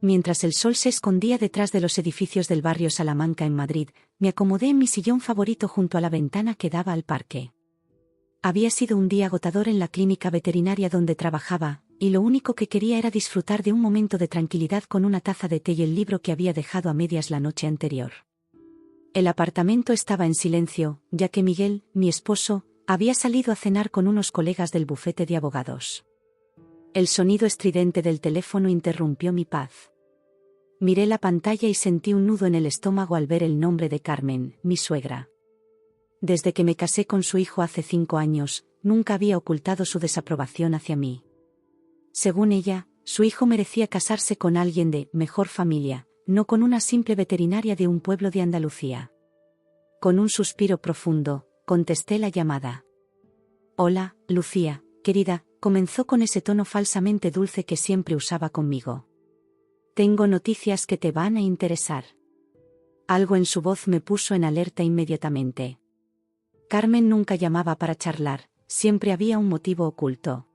Mientras el sol se escondía detrás de los edificios del barrio Salamanca en Madrid, me acomodé en mi sillón favorito junto a la ventana que daba al parque. Había sido un día agotador en la clínica veterinaria donde trabajaba, y lo único que quería era disfrutar de un momento de tranquilidad con una taza de té y el libro que había dejado a medias la noche anterior. El apartamento estaba en silencio, ya que Miguel, mi esposo, había salido a cenar con unos colegas del bufete de abogados. El sonido estridente del teléfono interrumpió mi paz. Miré la pantalla y sentí un nudo en el estómago al ver el nombre de Carmen, mi suegra. Desde que me casé con su hijo hace 5 años, nunca había ocultado su desaprobación hacia mí. Según ella, su hijo merecía casarse con alguien de mejor familia, no con una simple veterinaria de un pueblo de Andalucía. Con un suspiro profundo, contesté la llamada. Hola, Lucía, querida, comenzó con ese tono falsamente dulce que siempre usaba conmigo. Tengo noticias que te van a interesar. Algo en su voz me puso en alerta inmediatamente. Carmen nunca llamaba para charlar, siempre había un motivo oculto.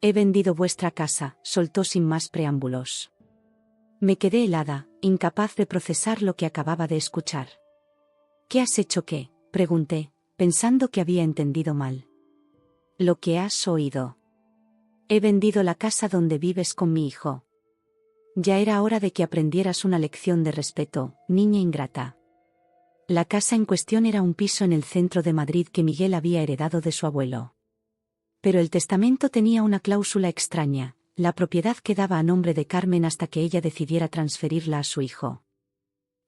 He vendido vuestra casa, soltó sin más preámbulos. Me quedé helada, incapaz de procesar lo que acababa de escuchar. ¿Qué has hecho qué?, pregunté, pensando que había entendido mal. Lo que has oído. He vendido la casa donde vives con mi hijo. Ya era hora de que aprendieras una lección de respeto, niña ingrata. La casa en cuestión era un piso en el centro de Madrid que Miguel había heredado de su abuelo. Pero el testamento tenía una cláusula extraña: la propiedad quedaba a nombre de Carmen hasta que ella decidiera transferirla a su hijo.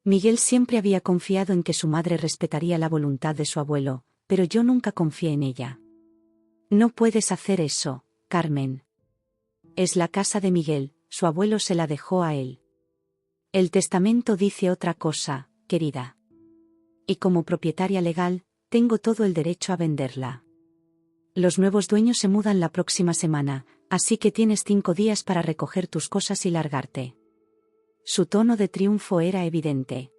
Miguel siempre había confiado en que su madre respetaría la voluntad de su abuelo, pero yo nunca confié en ella. No puedes hacer eso, Carmen. Es la casa de Miguel, su abuelo se la dejó a él. El testamento dice otra cosa, querida. Y como propietaria legal, tengo todo el derecho a venderla. Los nuevos dueños se mudan la próxima semana, así que tienes 5 días para recoger tus cosas y largarte. Su tono de triunfo era evidente.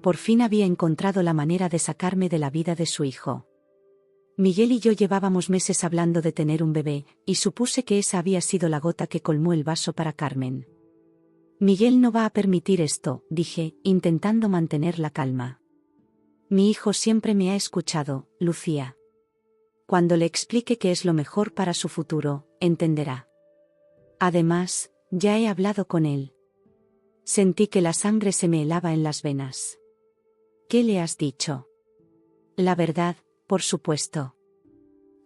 Por fin había encontrado la manera de sacarme de la vida de su hijo. Miguel y yo llevábamos meses hablando de tener un bebé, y supuse que esa había sido la gota que colmó el vaso para Carmen. Miguel no va a permitir esto, dije, intentando mantener la calma. Mi hijo siempre me ha escuchado, Lucía. Cuando le explique qué es lo mejor para su futuro, entenderá. Además, ya he hablado con él. Sentí que la sangre se me helaba en las venas. ¿Qué le has dicho? La verdad, por supuesto.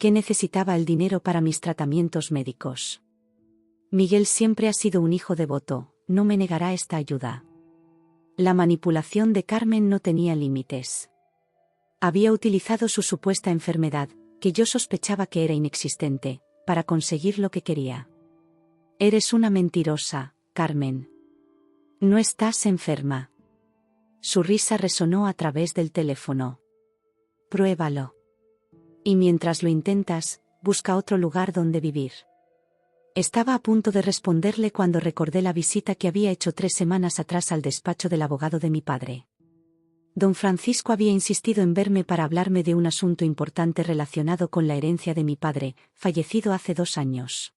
Que necesitaba el dinero para mis tratamientos médicos. Miguel siempre ha sido un hijo devoto, no me negará esta ayuda. La manipulación de Carmen no tenía límites. Había utilizado su supuesta enfermedad, que yo sospechaba que era inexistente, para conseguir lo que quería. Eres una mentirosa, Carmen. No estás enferma. Su risa resonó a través del teléfono. Pruébalo. Y mientras lo intentas, busca otro lugar donde vivir. Estaba a punto de responderle cuando recordé la visita que había hecho 3 semanas atrás al despacho del abogado de mi padre. Don Francisco había insistido en verme para hablarme de un asunto importante relacionado con la herencia de mi padre, fallecido hace 2 años.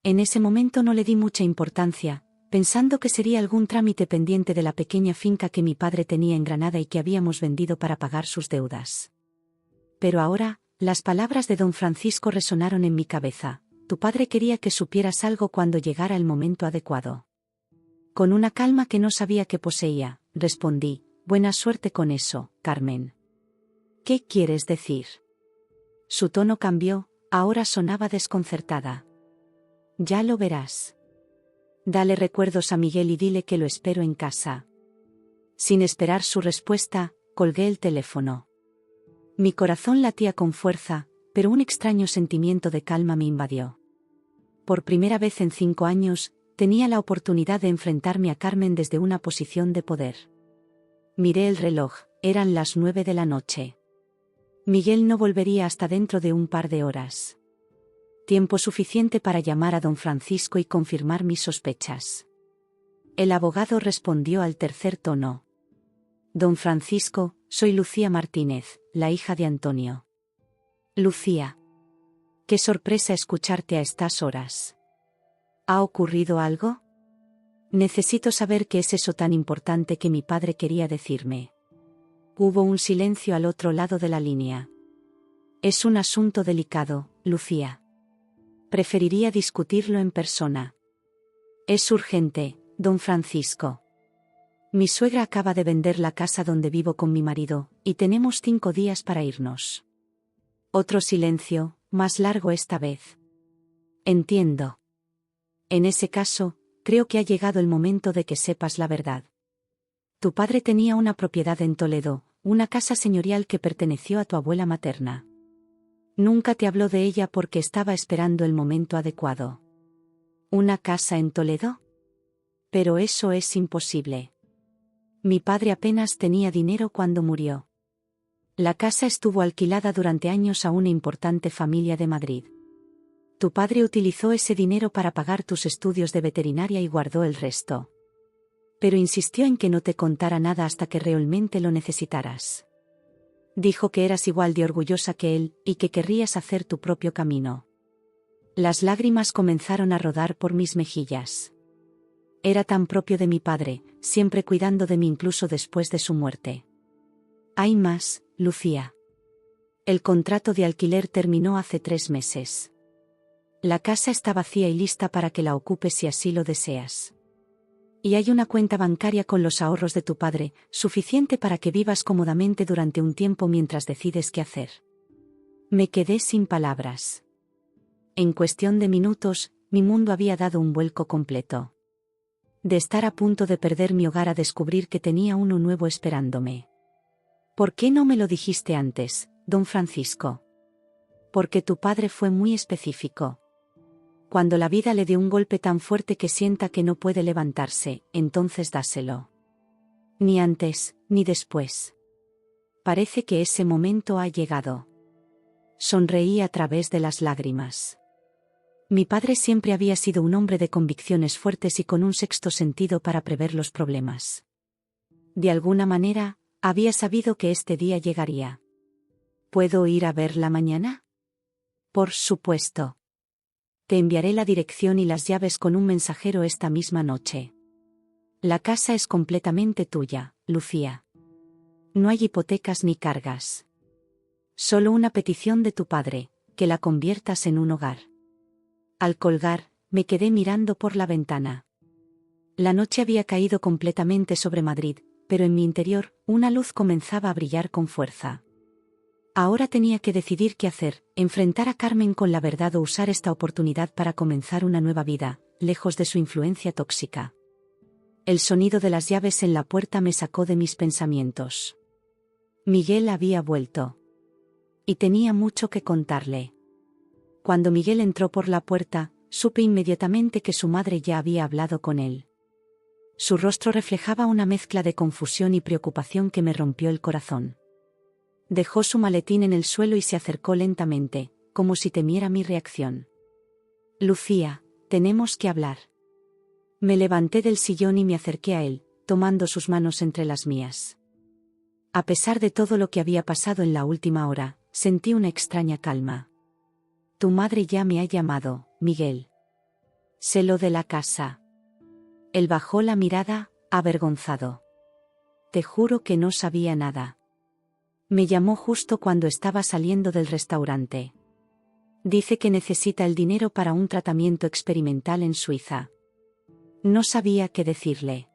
En ese momento no le di mucha importancia, pensando que sería algún trámite pendiente de la pequeña finca que mi padre tenía en Granada y que habíamos vendido para pagar sus deudas. Pero ahora, las palabras de don Francisco resonaron en mi cabeza: tu padre quería que supieras algo cuando llegara el momento adecuado. Con una calma que no sabía que poseía, respondí: buena suerte con eso, Carmen. ¿Qué quieres decir? Su tono cambió, ahora sonaba desconcertada. Ya lo verás. Dale recuerdos a Miguel y dile que lo espero en casa. Sin esperar su respuesta, colgué el teléfono. Mi corazón latía con fuerza, pero un extraño sentimiento de calma me invadió. Por primera vez en 5 años, tenía la oportunidad de enfrentarme a Carmen desde una posición de poder. Miré el reloj, eran las 9 de la noche. Miguel no volvería hasta dentro de un par de horas. Tiempo suficiente para llamar a don Francisco y confirmar mis sospechas. El abogado respondió al tercer tono. Don Francisco, soy Lucía Martínez, la hija de Antonio. Lucía. Qué sorpresa escucharte a estas horas. ¿Ha ocurrido algo? Necesito saber qué es eso tan importante que mi padre quería decirme. Hubo un silencio al otro lado de la línea. Es un asunto delicado, Lucía. Preferiría discutirlo en persona. Es urgente, don Francisco. Mi suegra acaba de vender la casa donde vivo con mi marido, y tenemos 5 días para irnos. Otro silencio, más largo esta vez. Entiendo. En ese caso, creo que ha llegado el momento de que sepas la verdad. Tu padre tenía una propiedad en Toledo, una casa señorial que perteneció a tu abuela materna. Nunca te habló de ella porque estaba esperando el momento adecuado. ¿Una casa en Toledo? Pero eso es imposible. Mi padre apenas tenía dinero cuando murió. La casa estuvo alquilada durante años a una importante familia de Madrid. Tu padre utilizó ese dinero para pagar tus estudios de veterinaria y guardó el resto. Pero insistió en que no te contara nada hasta que realmente lo necesitaras. Dijo que eras igual de orgullosa que él, y que querrías hacer tu propio camino. Las lágrimas comenzaron a rodar por mis mejillas. Era tan propio de mi padre, siempre cuidando de mí incluso después de su muerte. Hay más, Lucía. El contrato de alquiler terminó hace 3 meses. La casa está vacía y lista para que la ocupes si así lo deseas. Y hay una cuenta bancaria con los ahorros de tu padre, suficiente para que vivas cómodamente durante un tiempo mientras decides qué hacer. Me quedé sin palabras. En cuestión de minutos, mi mundo había dado un vuelco completo. De estar a punto de perder mi hogar a descubrir que tenía uno nuevo esperándome. ¿Por qué no me lo dijiste antes, don Francisco? Porque tu padre fue muy específico. Cuando la vida le dé un golpe tan fuerte que sienta que no puede levantarse, entonces dáselo. Ni antes, ni después. Parece que ese momento ha llegado. Sonreí a través de las lágrimas. Mi padre siempre había sido un hombre de convicciones fuertes y con un sexto sentido para prever los problemas. De alguna manera, había sabido que este día llegaría. ¿Puedo ir a verla mañana? Por supuesto. Te enviaré la dirección y las llaves con un mensajero esta misma noche. La casa es completamente tuya, Lucía. No hay hipotecas ni cargas. Solo una petición de tu padre, que la conviertas en un hogar. Al colgar, me quedé mirando por la ventana. La noche había caído completamente sobre Madrid, pero en mi interior, una luz comenzaba a brillar con fuerza. Ahora tenía que decidir qué hacer, enfrentar a Carmen con la verdad o usar esta oportunidad para comenzar una nueva vida, lejos de su influencia tóxica. El sonido de las llaves en la puerta me sacó de mis pensamientos. Miguel había vuelto. Y tenía mucho que contarle. Cuando Miguel entró por la puerta, supe inmediatamente que su madre ya había hablado con él. Su rostro reflejaba una mezcla de confusión y preocupación que me rompió el corazón. Dejó su maletín en el suelo y se acercó lentamente, como si temiera mi reacción. Lucía, tenemos que hablar. Me levanté del sillón y me acerqué a él, tomando sus manos entre las mías. A pesar de todo lo que había pasado en la última hora, sentí una extraña calma. Tu madre ya me ha llamado, Miguel. Sé lo de la casa. Él bajó la mirada, avergonzado. Te juro que no sabía nada. Me llamó justo cuando estaba saliendo del restaurante. Dice que necesita el dinero para un tratamiento experimental en Suiza. No sabía qué decirle.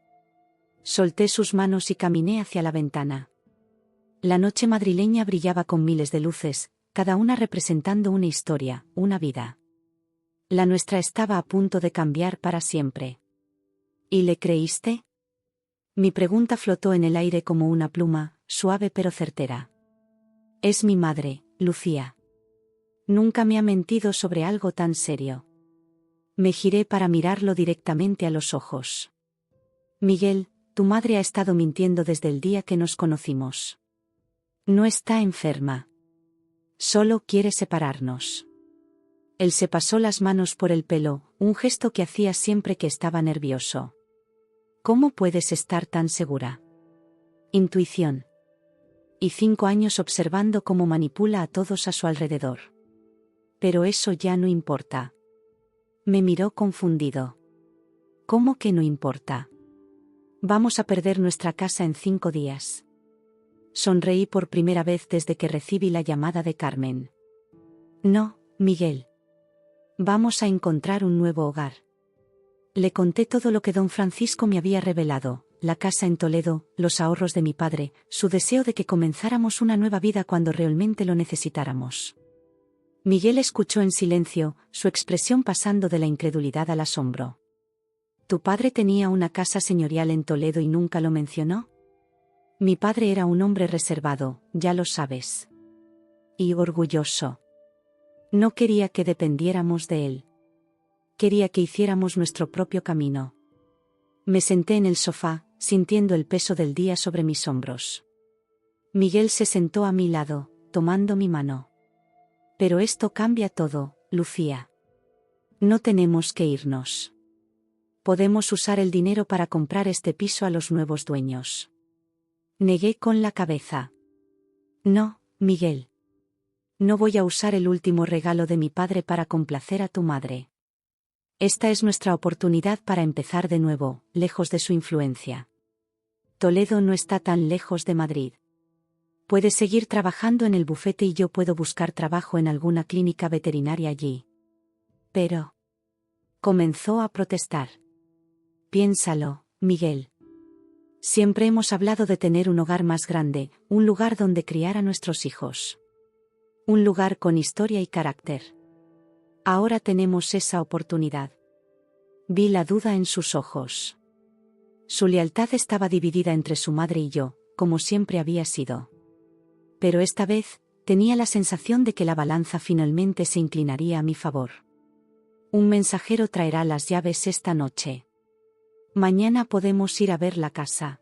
Solté sus manos y caminé hacia la ventana. La noche madrileña brillaba con miles de luces, cada una representando una historia, una vida. La nuestra estaba a punto de cambiar para siempre. ¿Y le creíste? Mi pregunta flotó en el aire como una pluma, suave pero certera. Es mi madre, Lucía. Nunca me ha mentido sobre algo tan serio. Me giré para mirarlo directamente a los ojos. Miguel, tu madre ha estado mintiendo desde el día que nos conocimos. No está enferma. Solo quiere separarnos. Él se pasó las manos por el pelo, un gesto que hacía siempre que estaba nervioso. ¿Cómo puedes estar tan segura? Intuición. Y 5 años observando cómo manipula a todos a su alrededor. Pero eso ya no importa. Me miró confundido. ¿Cómo que no importa? Vamos a perder nuestra casa en 5 días. Sonreí por primera vez desde que recibí la llamada de Carmen. No, Miguel. Vamos a encontrar un nuevo hogar. Le conté todo lo que don Francisco me había revelado, la casa en Toledo, los ahorros de mi padre, su deseo de que comenzáramos una nueva vida cuando realmente lo necesitáramos. Miguel escuchó en silencio, su expresión pasando de la incredulidad al asombro. ¿Tu padre tenía una casa señorial en Toledo y nunca lo mencionó? Mi padre era un hombre reservado, ya lo sabes. Y orgulloso. No quería que dependiéramos de él. Quería que hiciéramos nuestro propio camino. Me senté en el sofá, sintiendo el peso del día sobre mis hombros. Miguel se sentó a mi lado, tomando mi mano. Pero esto cambia todo, Lucía. No tenemos que irnos. Podemos usar el dinero para comprar este piso a los nuevos dueños. Negué con la cabeza. No, Miguel. No voy a usar el último regalo de mi padre para complacer a tu madre. Esta es nuestra oportunidad para empezar de nuevo, lejos de su influencia. Toledo no está tan lejos de Madrid. Puedes seguir trabajando en el bufete y yo puedo buscar trabajo en alguna clínica veterinaria allí. Pero... comenzó a protestar. Piénsalo, Miguel. Siempre hemos hablado de tener un hogar más grande, un lugar donde criar a nuestros hijos. Un lugar con historia y carácter. Ahora tenemos esa oportunidad. Vi la duda en sus ojos. Su lealtad estaba dividida entre su madre y yo, como siempre había sido. Pero esta vez, tenía la sensación de que la balanza finalmente se inclinaría a mi favor. Un mensajero traerá las llaves esta noche. Mañana podemos ir a ver la casa.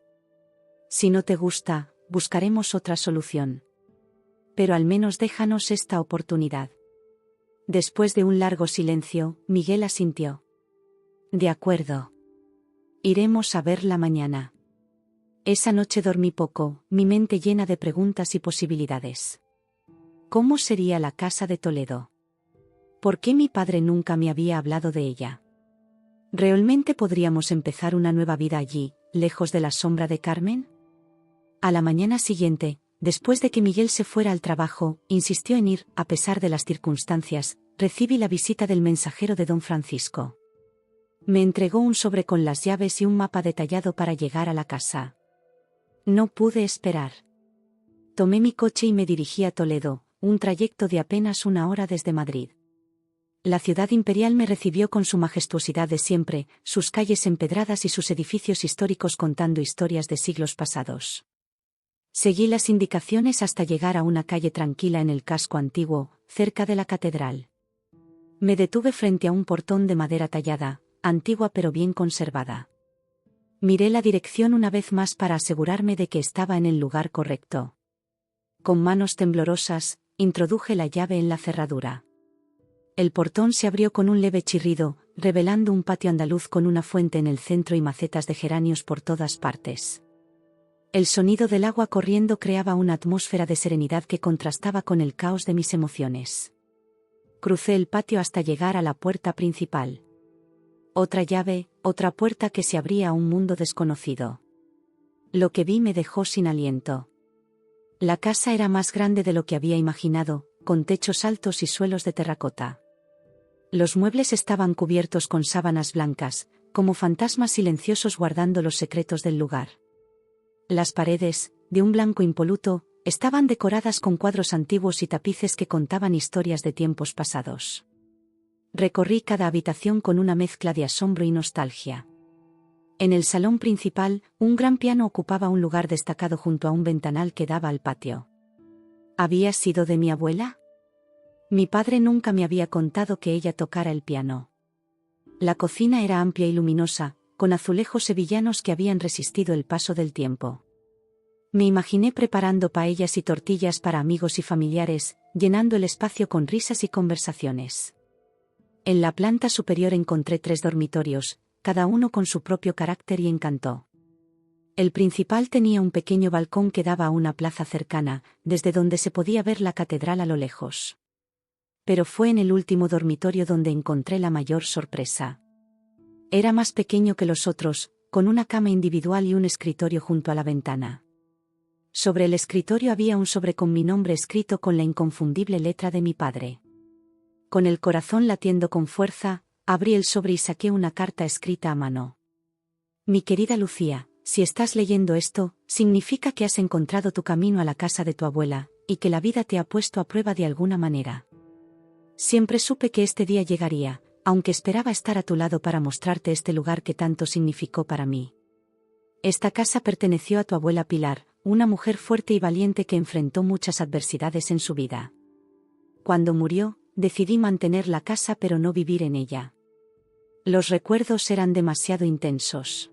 Si no te gusta, buscaremos otra solución. Pero al menos déjanos esta oportunidad. Después de un largo silencio, Miguel asintió. De acuerdo. Iremos a verla mañana. Esa noche dormí poco, mi mente llena de preguntas y posibilidades. ¿Cómo sería la casa de Toledo? ¿Por qué mi padre nunca me había hablado de ella? ¿Realmente podríamos empezar una nueva vida allí, lejos de la sombra de Carmen? A la mañana siguiente, después de que Miguel se fuera al trabajo, insistió en ir, a pesar de las circunstancias, recibí la visita del mensajero de don Francisco. Me entregó un sobre con las llaves y un mapa detallado para llegar a la casa. No pude esperar. Tomé mi coche y me dirigí a Toledo, un trayecto de apenas 1 hora desde Madrid. La ciudad imperial me recibió con su majestuosidad de siempre, sus calles empedradas y sus edificios históricos contando historias de siglos pasados. Seguí las indicaciones hasta llegar a una calle tranquila en el casco antiguo, cerca de la catedral. Me detuve frente a un portón de madera tallada, antigua pero bien conservada. Miré la dirección una vez más para asegurarme de que estaba en el lugar correcto. Con manos temblorosas, introduje la llave en la cerradura. El portón se abrió con un leve chirrido, revelando un patio andaluz con una fuente en el centro y macetas de geranios por todas partes. El sonido del agua corriendo creaba una atmósfera de serenidad que contrastaba con el caos de mis emociones. Crucé el patio hasta llegar a la puerta principal. Otra llave, otra puerta que se abría a un mundo desconocido. Lo que vi me dejó sin aliento. La casa era más grande de lo que había imaginado, con techos altos y suelos de terracota. Los muebles estaban cubiertos con sábanas blancas, como fantasmas silenciosos guardando los secretos del lugar. Las paredes, de un blanco impoluto, estaban decoradas con cuadros antiguos y tapices que contaban historias de tiempos pasados. Recorrí cada habitación con una mezcla de asombro y nostalgia. En el salón principal, un gran piano ocupaba un lugar destacado junto a un ventanal que daba al patio. ¿Había sido de mi abuela? Mi padre nunca me había contado que ella tocara el piano. La cocina era amplia y luminosa, con azulejos sevillanos que habían resistido el paso del tiempo. Me imaginé preparando paellas y tortillas para amigos y familiares, llenando el espacio con risas y conversaciones. En la planta superior encontré 3 dormitorios, cada uno con su propio carácter y encanto. El principal tenía un pequeño balcón que daba a una plaza cercana, desde donde se podía ver la catedral a lo lejos. Pero fue en el último dormitorio donde encontré la mayor sorpresa. Era más pequeño que los otros, con una cama individual y un escritorio junto a la ventana. Sobre el escritorio había un sobre con mi nombre escrito con la inconfundible letra de mi padre. Con el corazón latiendo con fuerza, abrí el sobre y saqué una carta escrita a mano. Mi querida Lucía, si estás leyendo esto, significa que has encontrado tu camino a la casa de tu abuela, y que la vida te ha puesto a prueba de alguna manera. Siempre supe que este día llegaría, aunque esperaba estar a tu lado para mostrarte este lugar que tanto significó para mí. Esta casa perteneció a tu abuela Pilar, una mujer fuerte y valiente que enfrentó muchas adversidades en su vida. Cuando murió, decidí mantener la casa pero no vivir en ella. Los recuerdos eran demasiado intensos.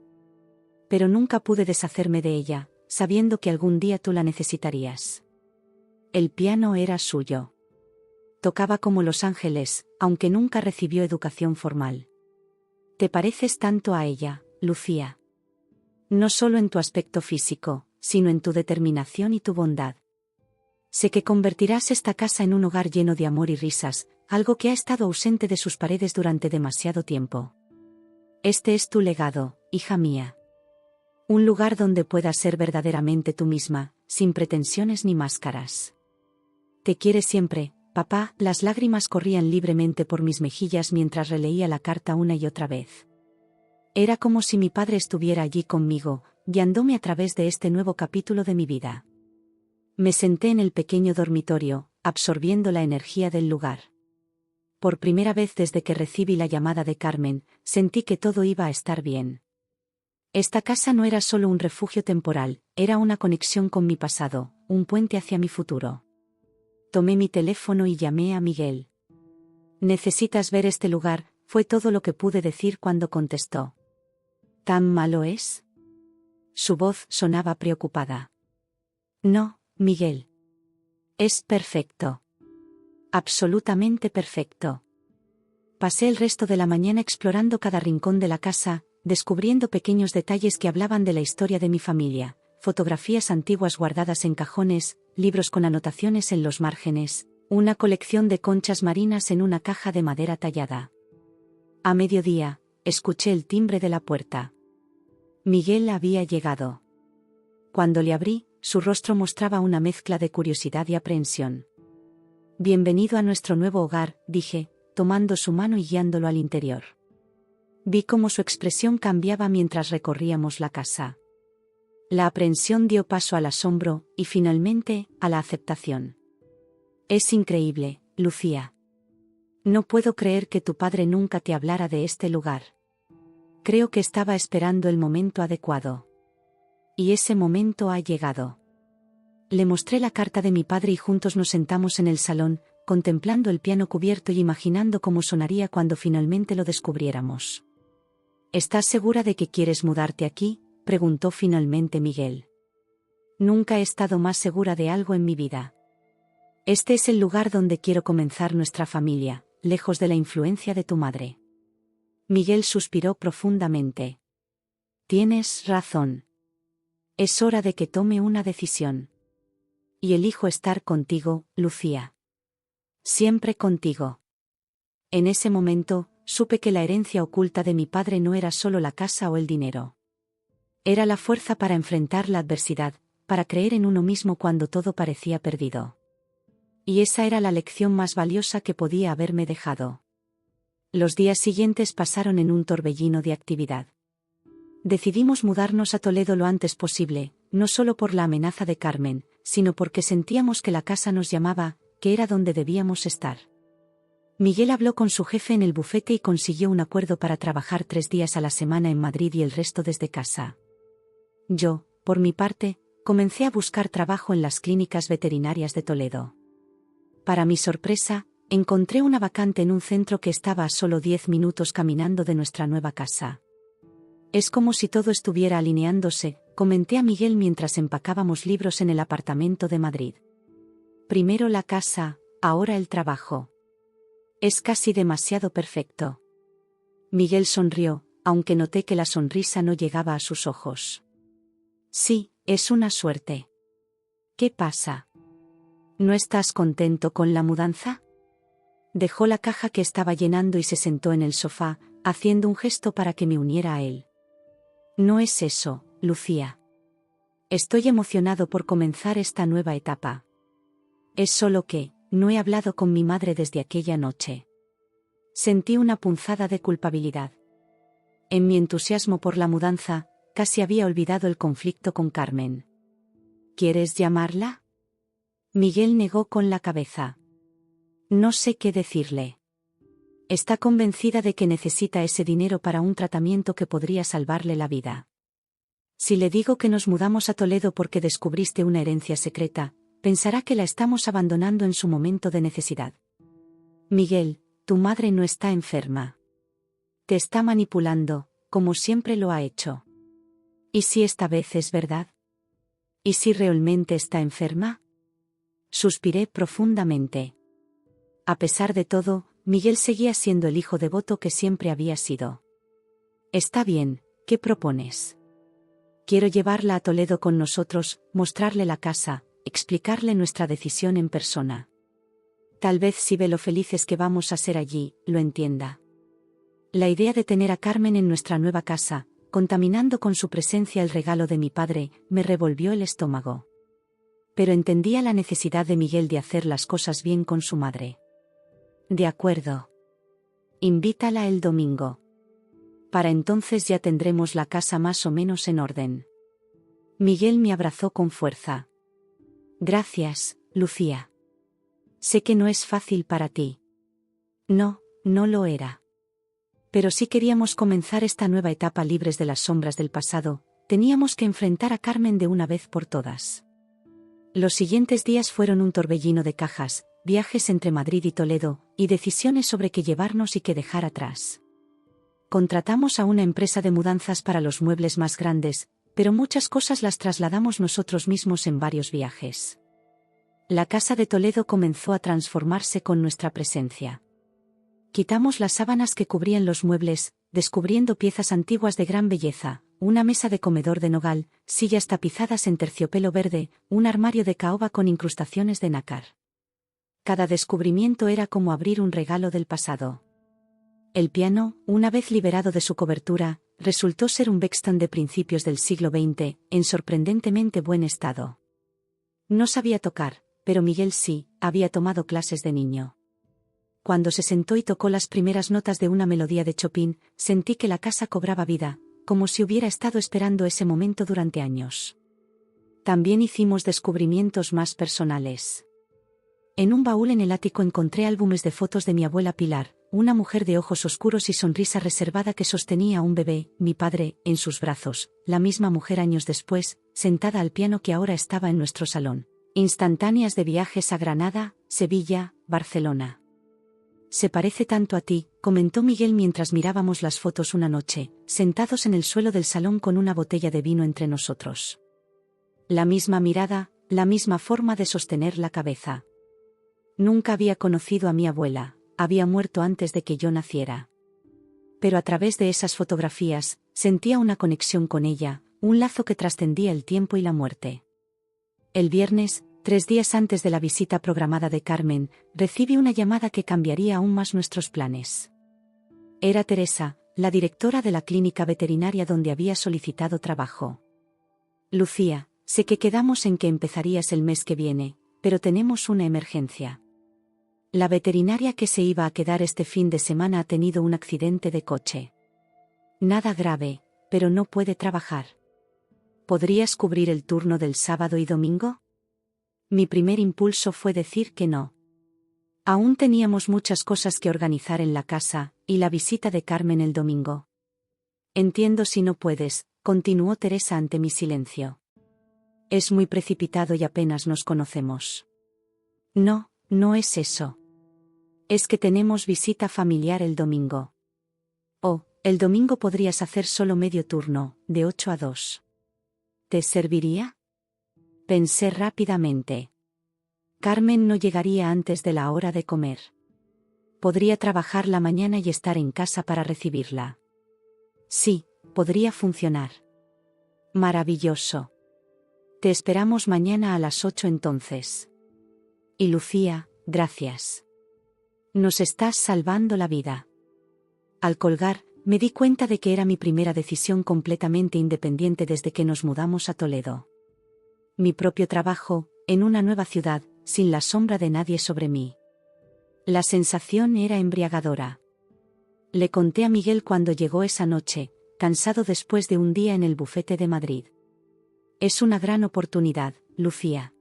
Pero nunca pude deshacerme de ella, sabiendo que algún día tú la necesitarías. El piano era suyo. Tocaba como los ángeles, aunque nunca recibió educación formal. Te pareces tanto a ella, Lucía. No solo en tu aspecto físico, sino en tu determinación y tu bondad. Sé que convertirás esta casa en un hogar lleno de amor y risas, algo que ha estado ausente de sus paredes durante demasiado tiempo. Este es tu legado, hija mía. Un lugar donde puedas ser verdaderamente tú misma, sin pretensiones ni máscaras. Te quiere siempre, papá. Las lágrimas corrían libremente por mis mejillas mientras releía la carta una y otra vez. Era como si mi padre estuviera allí conmigo, guiándome a través de este nuevo capítulo de mi vida. Me senté en el pequeño dormitorio, absorbiendo la energía del lugar. Por primera vez desde que recibí la llamada de Carmen, sentí que todo iba a estar bien. Esta casa no era solo un refugio temporal, era una conexión con mi pasado, un puente hacia mi futuro. Tomé mi teléfono y llamé a Miguel. «¿Necesitas ver este lugar?», fue todo lo que pude decir cuando contestó. «¿Tan malo es?». Su voz sonaba preocupada. «No, Miguel. Es perfecto. Absolutamente perfecto». Pasé el resto de la mañana explorando cada rincón de la casa, descubriendo pequeños detalles que hablaban de la historia de mi familia, fotografías antiguas guardadas en cajones, libros con anotaciones en los márgenes, una colección de conchas marinas en una caja de madera tallada. A mediodía, escuché el timbre de la puerta. Miguel había llegado. Cuando le abrí, su rostro mostraba una mezcla de curiosidad y aprehensión. «Bienvenido a nuestro nuevo hogar», dije, tomando su mano y guiándolo al interior. Vi cómo su expresión cambiaba mientras recorríamos la casa. La aprehensión dio paso al asombro, y finalmente, a la aceptación. «Es increíble, Lucía. No puedo creer que tu padre nunca te hablara de este lugar. Creo que estaba esperando el momento adecuado. Y ese momento ha llegado». Le mostré la carta de mi padre y juntos nos sentamos en el salón, contemplando el piano cubierto y imaginando cómo sonaría cuando finalmente lo descubriéramos. «¿Estás segura de que quieres mudarte aquí?», preguntó finalmente Miguel. «Nunca he estado más segura de algo en mi vida. Este es el lugar donde quiero comenzar nuestra familia, lejos de la influencia de tu madre». Miguel suspiró profundamente. «Tienes razón. Es hora de que tome una decisión. Y elijo estar contigo, Lucía. Siempre contigo». En ese momento, supe que la herencia oculta de mi padre no era solo la casa o el dinero. Era la fuerza para enfrentar la adversidad, para creer en uno mismo cuando todo parecía perdido. Y esa era la lección más valiosa que podía haberme dejado. Los días siguientes pasaron en un torbellino de actividad. Decidimos mudarnos a Toledo lo antes posible, no solo por la amenaza de Carmen, sino porque sentíamos que la casa nos llamaba, que era donde debíamos estar. Miguel habló con su jefe en el bufete y consiguió un acuerdo para trabajar 3 días a la semana en Madrid y el resto desde casa. Yo, por mi parte, comencé a buscar trabajo en las clínicas veterinarias de Toledo. Para mi sorpresa, encontré una vacante en un centro que estaba a solo 10 minutos caminando de nuestra nueva casa. «Es como si todo estuviera alineándose», comenté a Miguel mientras empacábamos libros en el apartamento de Madrid. «Primero la casa, ahora el trabajo. Es casi demasiado perfecto». Miguel sonrió, aunque noté que la sonrisa no llegaba a sus ojos. «Sí, es una suerte». «¿Qué pasa? ¿No estás contento con la mudanza?». Dejó la caja que estaba llenando y se sentó en el sofá, haciendo un gesto para que me uniera a él. No es eso, Lucía. Estoy emocionado por comenzar esta nueva etapa. Es solo que, no he hablado con mi madre desde aquella noche. Sentí una punzada de culpabilidad. En mi entusiasmo por la mudanza, casi había olvidado el conflicto con Carmen. ¿Quieres llamarla? Miguel negó con la cabeza. No sé qué decirle. Está convencida de que necesita ese dinero para un tratamiento que podría salvarle la vida. Si le digo que nos mudamos a Toledo porque descubriste una herencia secreta, pensará que la estamos abandonando en su momento de necesidad. Miguel, tu madre no está enferma. Te está manipulando, como siempre lo ha hecho. ¿Y si esta vez es verdad? ¿Y si realmente está enferma? Suspiré profundamente. A pesar de todo, Miguel seguía siendo el hijo devoto que siempre había sido. Está bien, ¿qué propones? Quiero llevarla a Toledo con nosotros, mostrarle la casa, explicarle nuestra decisión en persona. Tal vez si ve lo felices que vamos a ser allí, lo entienda. La idea de tener a Carmen en nuestra nueva casa, contaminando con su presencia el regalo de mi padre, me revolvió el estómago. Pero entendía la necesidad de Miguel de hacer las cosas bien con su madre. De acuerdo. Invítala el domingo. Para entonces ya tendremos la casa más o menos en orden. Miguel me abrazó con fuerza. Gracias, Lucía. Sé que no es fácil para ti. No, no lo era. Pero si queríamos comenzar esta nueva etapa libres de las sombras del pasado, teníamos que enfrentar a Carmen de una vez por todas. Los siguientes días fueron un torbellino de cajas, viajes entre Madrid y Toledo, y decisiones sobre qué llevarnos y qué dejar atrás. Contratamos a una empresa de mudanzas para los muebles más grandes, pero muchas cosas las trasladamos nosotros mismos en varios viajes. La casa de Toledo comenzó a transformarse con nuestra presencia. Quitamos las sábanas que cubrían los muebles, descubriendo piezas antiguas de gran belleza, una mesa de comedor de nogal, sillas tapizadas en terciopelo verde, un armario de caoba con incrustaciones de nácar. Cada descubrimiento era como abrir un regalo del pasado. El piano, una vez liberado de su cobertura, resultó ser un Bexton de principios del siglo XX, en sorprendentemente buen estado. No sabía tocar, pero Miguel sí, había tomado clases de niño. Cuando se sentó y tocó las primeras notas de una melodía de Chopin, sentí que la casa cobraba vida, como si hubiera estado esperando ese momento durante años. También hicimos descubrimientos más personales. En un baúl en el ático encontré álbumes de fotos de mi abuela Pilar, una mujer de ojos oscuros y sonrisa reservada que sostenía a un bebé, mi padre, en sus brazos, la misma mujer años después, sentada al piano que ahora estaba en nuestro salón. Instantáneas de viajes a Granada, Sevilla, Barcelona. Se parece tanto a ti, comentó Miguel mientras mirábamos las fotos una noche, sentados en el suelo del salón con una botella de vino entre nosotros. La misma mirada, la misma forma de sostener la cabeza. Nunca había conocido a mi abuela, había muerto antes de que yo naciera. Pero a través de esas fotografías, sentía una conexión con ella, un lazo que trascendía el tiempo y la muerte. El viernes, 3 días antes de la visita programada de Carmen, recibí una llamada que cambiaría aún más nuestros planes. Era Teresa, la directora de la clínica veterinaria donde había solicitado trabajo. Lucía, sé que quedamos en que empezarías el mes que viene, pero tenemos una emergencia. La veterinaria que se iba a quedar este fin de semana ha tenido un accidente de coche. Nada grave, pero no puede trabajar. ¿Podrías cubrir el turno del sábado y domingo? Mi primer impulso fue decir que no. Aún teníamos muchas cosas que organizar en la casa, y la visita de Carmen el domingo. Entiendo si no puedes, continuó Teresa ante mi silencio. Es muy precipitado y apenas nos conocemos. No, no es eso. Es que tenemos visita familiar el domingo. Oh, el domingo podrías hacer solo medio turno, de 8 a 2. ¿Te serviría? Pensé rápidamente. Carmen no llegaría antes de la hora de comer. Podría trabajar la mañana y estar en casa para recibirla. Sí, podría funcionar. Maravilloso. Te esperamos mañana a las 8 entonces. Y Lucía, gracias. Nos estás salvando la vida. Al colgar, me di cuenta de que era mi primera decisión completamente independiente desde que nos mudamos a Toledo. Mi propio trabajo, en una nueva ciudad, sin la sombra de nadie sobre mí. La sensación era embriagadora. Le conté a Miguel cuando llegó esa noche, cansado después de un día en el bufete de Madrid. Es una gran oportunidad, Lucía.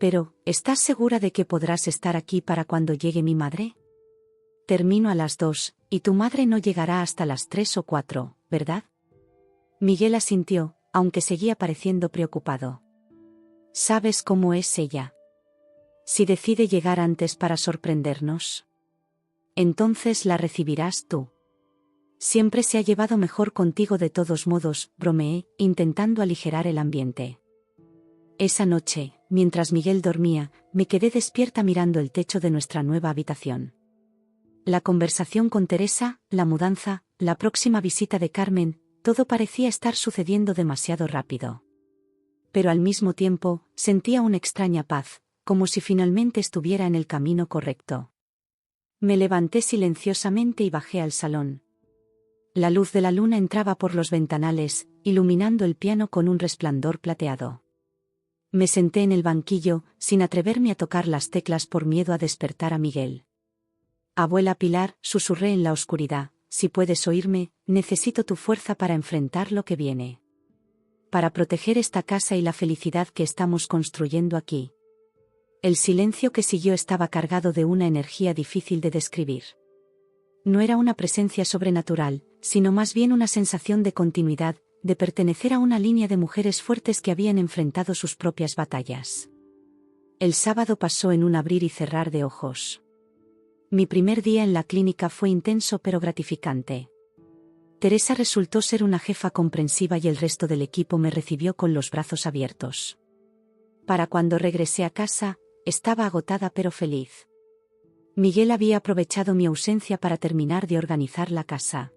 Pero, ¿estás segura de que podrás estar aquí para cuando llegue mi madre? Termino a las 2, y tu madre no llegará hasta las 3 o 4, ¿verdad? Miguel asintió, aunque seguía pareciendo preocupado. ¿Sabes cómo es ella? Si decide llegar antes para sorprendernos, entonces la recibirás tú. Siempre se ha llevado mejor contigo de todos modos, bromeé, intentando aligerar el ambiente. Esa noche, mientras Miguel dormía, me quedé despierta mirando el techo de nuestra nueva habitación. La conversación con Teresa, la mudanza, la próxima visita de Carmen, todo parecía estar sucediendo demasiado rápido. Pero al mismo tiempo, sentía una extraña paz, como si finalmente estuviera en el camino correcto. Me levanté silenciosamente y bajé al salón. La luz de la luna entraba por los ventanales, iluminando el piano con un resplandor plateado. Me senté en el banquillo, sin atreverme a tocar las teclas por miedo a despertar a Miguel. Abuela Pilar, susurré en la oscuridad, si puedes oírme, necesito tu fuerza para enfrentar lo que viene. Para proteger esta casa y la felicidad que estamos construyendo aquí. El silencio que siguió estaba cargado de una energía difícil de describir. No era una presencia sobrenatural, sino más bien una sensación de continuidad, de pertenecer a una línea de mujeres fuertes que habían enfrentado sus propias batallas. El sábado pasó en un abrir y cerrar de ojos. Mi primer día en la clínica fue intenso pero gratificante. Teresa resultó ser una jefa comprensiva y el resto del equipo me recibió con los brazos abiertos. Para cuando regresé a casa, estaba agotada pero feliz. Miguel había aprovechado mi ausencia para terminar de organizar la casa.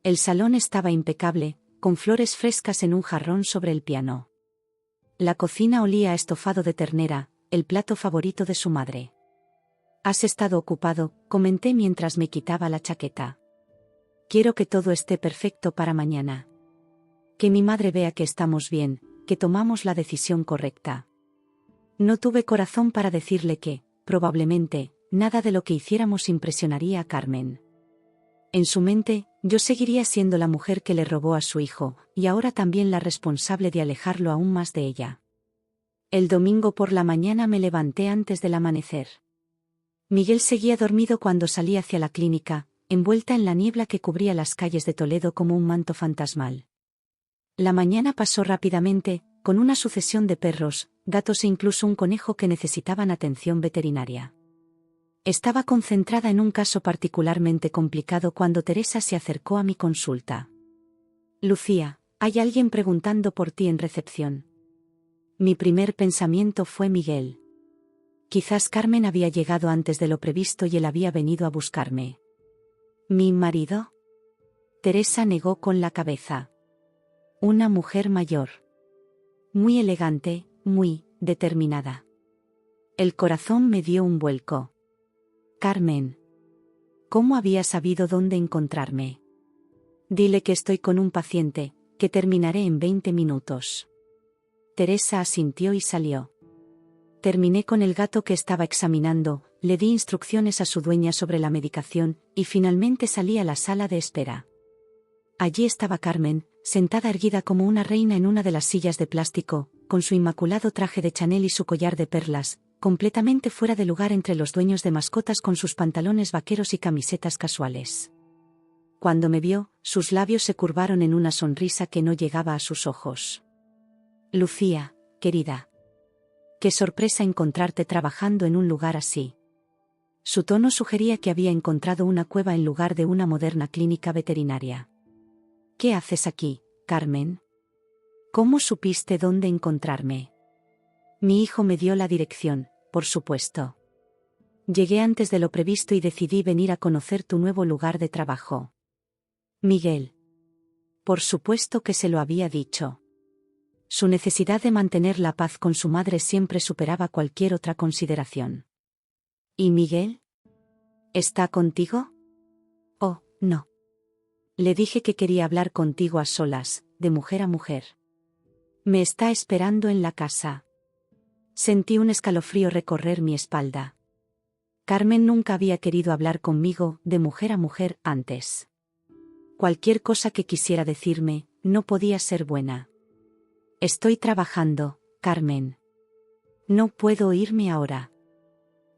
El salón estaba impecable, con flores frescas en un jarrón sobre el piano. La cocina olía a estofado de ternera, el plato favorito de su madre. «¿Has estado ocupado?», comenté mientras me quitaba la chaqueta. «Quiero que todo esté perfecto para mañana. Que mi madre vea que estamos bien, que tomamos la decisión correcta». No tuve corazón para decirle que, probablemente, nada de lo que hiciéramos impresionaría a Carmen. En su mente, yo seguiría siendo la mujer que le robó a su hijo, y ahora también la responsable de alejarlo aún más de ella. El domingo por la mañana me levanté antes del amanecer. Miguel seguía dormido cuando salí hacia la clínica, envuelta en la niebla que cubría las calles de Toledo como un manto fantasmal. La mañana pasó rápidamente, con una sucesión de perros, gatos e incluso un conejo que necesitaban atención veterinaria. Estaba concentrada en un caso particularmente complicado cuando Teresa se acercó a mi consulta. «Lucía, hay alguien preguntando por ti en recepción». Mi primer pensamiento fue Miguel. Quizás Carmen había llegado antes de lo previsto y él había venido a buscarme. ¿Mi marido? Teresa negó con la cabeza. Una mujer mayor. Muy elegante, muy determinada. El corazón me dio un vuelco. Carmen. ¿Cómo había sabido dónde encontrarme? Dile que estoy con un paciente, que terminaré en 20 minutos. Teresa asintió y salió. Terminé con el gato que estaba examinando, le di instrucciones a su dueña sobre la medicación, y finalmente salí a la sala de espera. Allí estaba Carmen, sentada erguida como una reina en una de las sillas de plástico, con su inmaculado traje de Chanel y su collar de perlas, completamente fuera de lugar entre los dueños de mascotas con sus pantalones vaqueros y camisetas casuales. Cuando me vio, sus labios se curvaron en una sonrisa que no llegaba a sus ojos. Lucía, querida. Qué sorpresa encontrarte trabajando en un lugar así. Su tono sugería que había encontrado una cueva en lugar de una moderna clínica veterinaria. ¿Qué haces aquí, Carmen? ¿Cómo supiste dónde encontrarme? Mi hijo me dio la dirección, por supuesto. Llegué antes de lo previsto y decidí venir a conocer tu nuevo lugar de trabajo. Miguel. Por supuesto que se lo había dicho. Su necesidad de mantener la paz con su madre siempre superaba cualquier otra consideración. ¿Y Miguel? ¿Está contigo? Oh, no. Le dije que quería hablar contigo a solas, de mujer a mujer. Me está esperando en la casa. Sentí un escalofrío recorrer mi espalda. Carmen nunca había querido hablar conmigo, de mujer a mujer, antes. Cualquier cosa que quisiera decirme, no podía ser buena. Estoy trabajando, Carmen. No puedo irme ahora.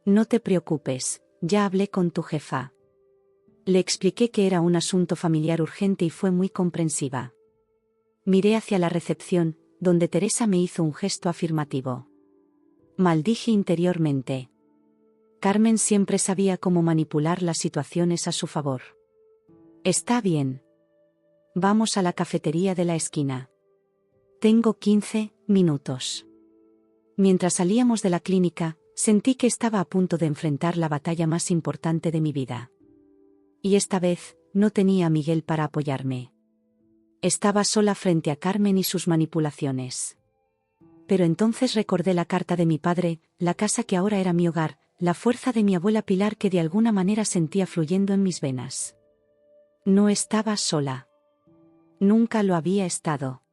No te preocupes, ya hablé con tu jefa. Le expliqué que era un asunto familiar urgente y fue muy comprensiva. Miré hacia la recepción, donde Teresa me hizo un gesto afirmativo. Maldije interiormente. Carmen siempre sabía cómo manipular las situaciones a su favor. Está bien. Vamos a la cafetería de la esquina. Tengo 15 minutos. Mientras salíamos de la clínica, sentí que estaba a punto de enfrentar la batalla más importante de mi vida. Y esta vez, no tenía a Miguel para apoyarme. Estaba sola frente a Carmen y sus manipulaciones. Pero entonces recordé la carta de mi padre, la casa que ahora era mi hogar, la fuerza de mi abuela Pilar que de alguna manera sentía fluyendo en mis venas. No estaba sola. Nunca lo había estado.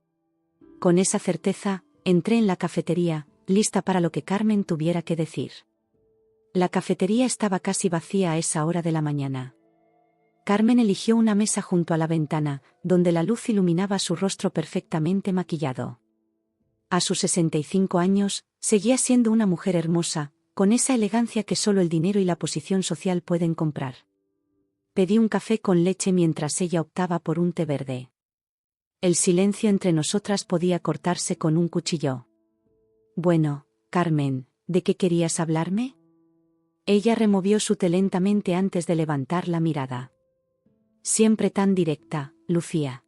Con esa certeza, entré en la cafetería, lista para lo que Carmen tuviera que decir. La cafetería estaba casi vacía a esa hora de la mañana. Carmen eligió una mesa junto a la ventana, donde la luz iluminaba su rostro perfectamente maquillado. A sus 65 años, seguía siendo una mujer hermosa, con esa elegancia que solo el dinero y la posición social pueden comprar. Pedí un café con leche mientras ella optaba por un té verde. El silencio entre nosotras podía cortarse con un cuchillo. Bueno, Carmen, ¿de qué querías hablarme? Ella removió su té lentamente antes de levantar la mirada. Siempre tan directa, Lucía.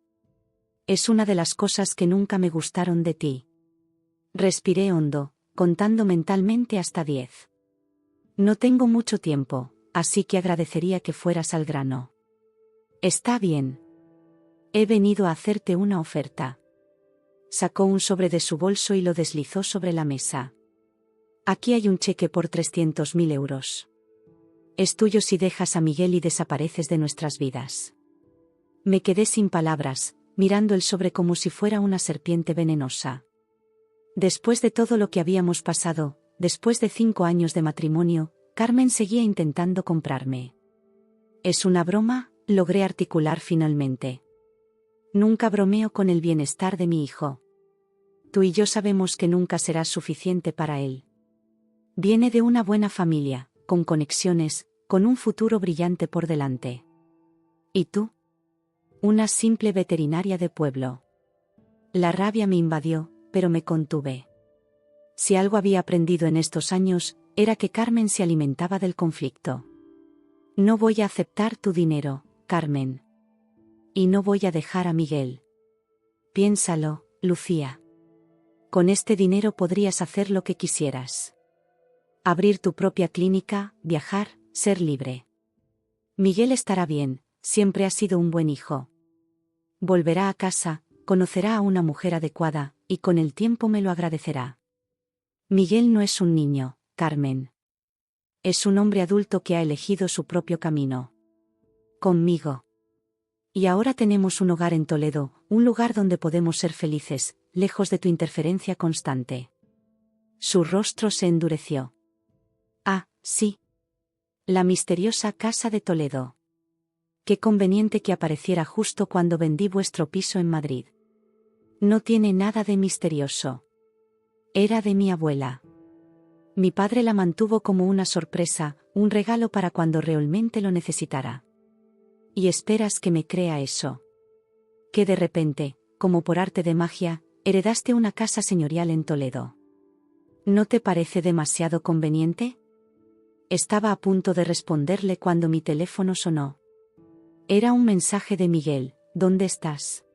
Es una de las cosas que nunca me gustaron de ti. Respiré hondo, contando mentalmente hasta 10. No tengo mucho tiempo, así que agradecería que fueras al grano. Está bien. He venido a hacerte una oferta. Sacó un sobre de su bolso y lo deslizó sobre la mesa. Aquí hay un cheque por 300.000 euros. Es tuyo si dejas a Miguel y desapareces de nuestras vidas. Me quedé sin palabras, mirando el sobre como si fuera una serpiente venenosa. Después de todo lo que habíamos pasado, después de 5 años de matrimonio, Carmen seguía intentando comprarme. ¿Es una broma?, logré articular finalmente. Nunca bromeo con el bienestar de mi hijo. Tú y yo sabemos que nunca serás suficiente para él. Viene de una buena familia, con conexiones, con un futuro brillante por delante. ¿Y tú? Una simple veterinaria de pueblo. La rabia me invadió, pero me contuve. Si algo había aprendido en estos años, era que Carmen se alimentaba del conflicto. No voy a aceptar tu dinero, Carmen. Y no voy a dejar a Miguel. Piénsalo, Lucía. Con este dinero podrías hacer lo que quisieras. Abrir tu propia clínica, viajar, ser libre. Miguel estará bien, siempre ha sido un buen hijo. Volverá a casa, conocerá a una mujer adecuada, y con el tiempo me lo agradecerá. Miguel no es un niño, Carmen. Es un hombre adulto que ha elegido su propio camino. Conmigo. Y ahora tenemos un hogar en Toledo, un lugar donde podemos ser felices, lejos de tu interferencia constante. Su rostro se endureció. Ah, sí. La misteriosa casa de Toledo. Qué conveniente que apareciera justo cuando vendí vuestro piso en Madrid. No tiene nada de misterioso. Era de mi abuela. Mi padre la mantuvo como una sorpresa, un regalo para cuando realmente lo necesitara. ¿Y esperas que me crea eso? Que de repente, como por arte de magia, heredaste una casa señorial en Toledo. ¿No te parece demasiado conveniente? Estaba a punto de responderle cuando mi teléfono sonó. Era un mensaje de Miguel. ¿Dónde estás?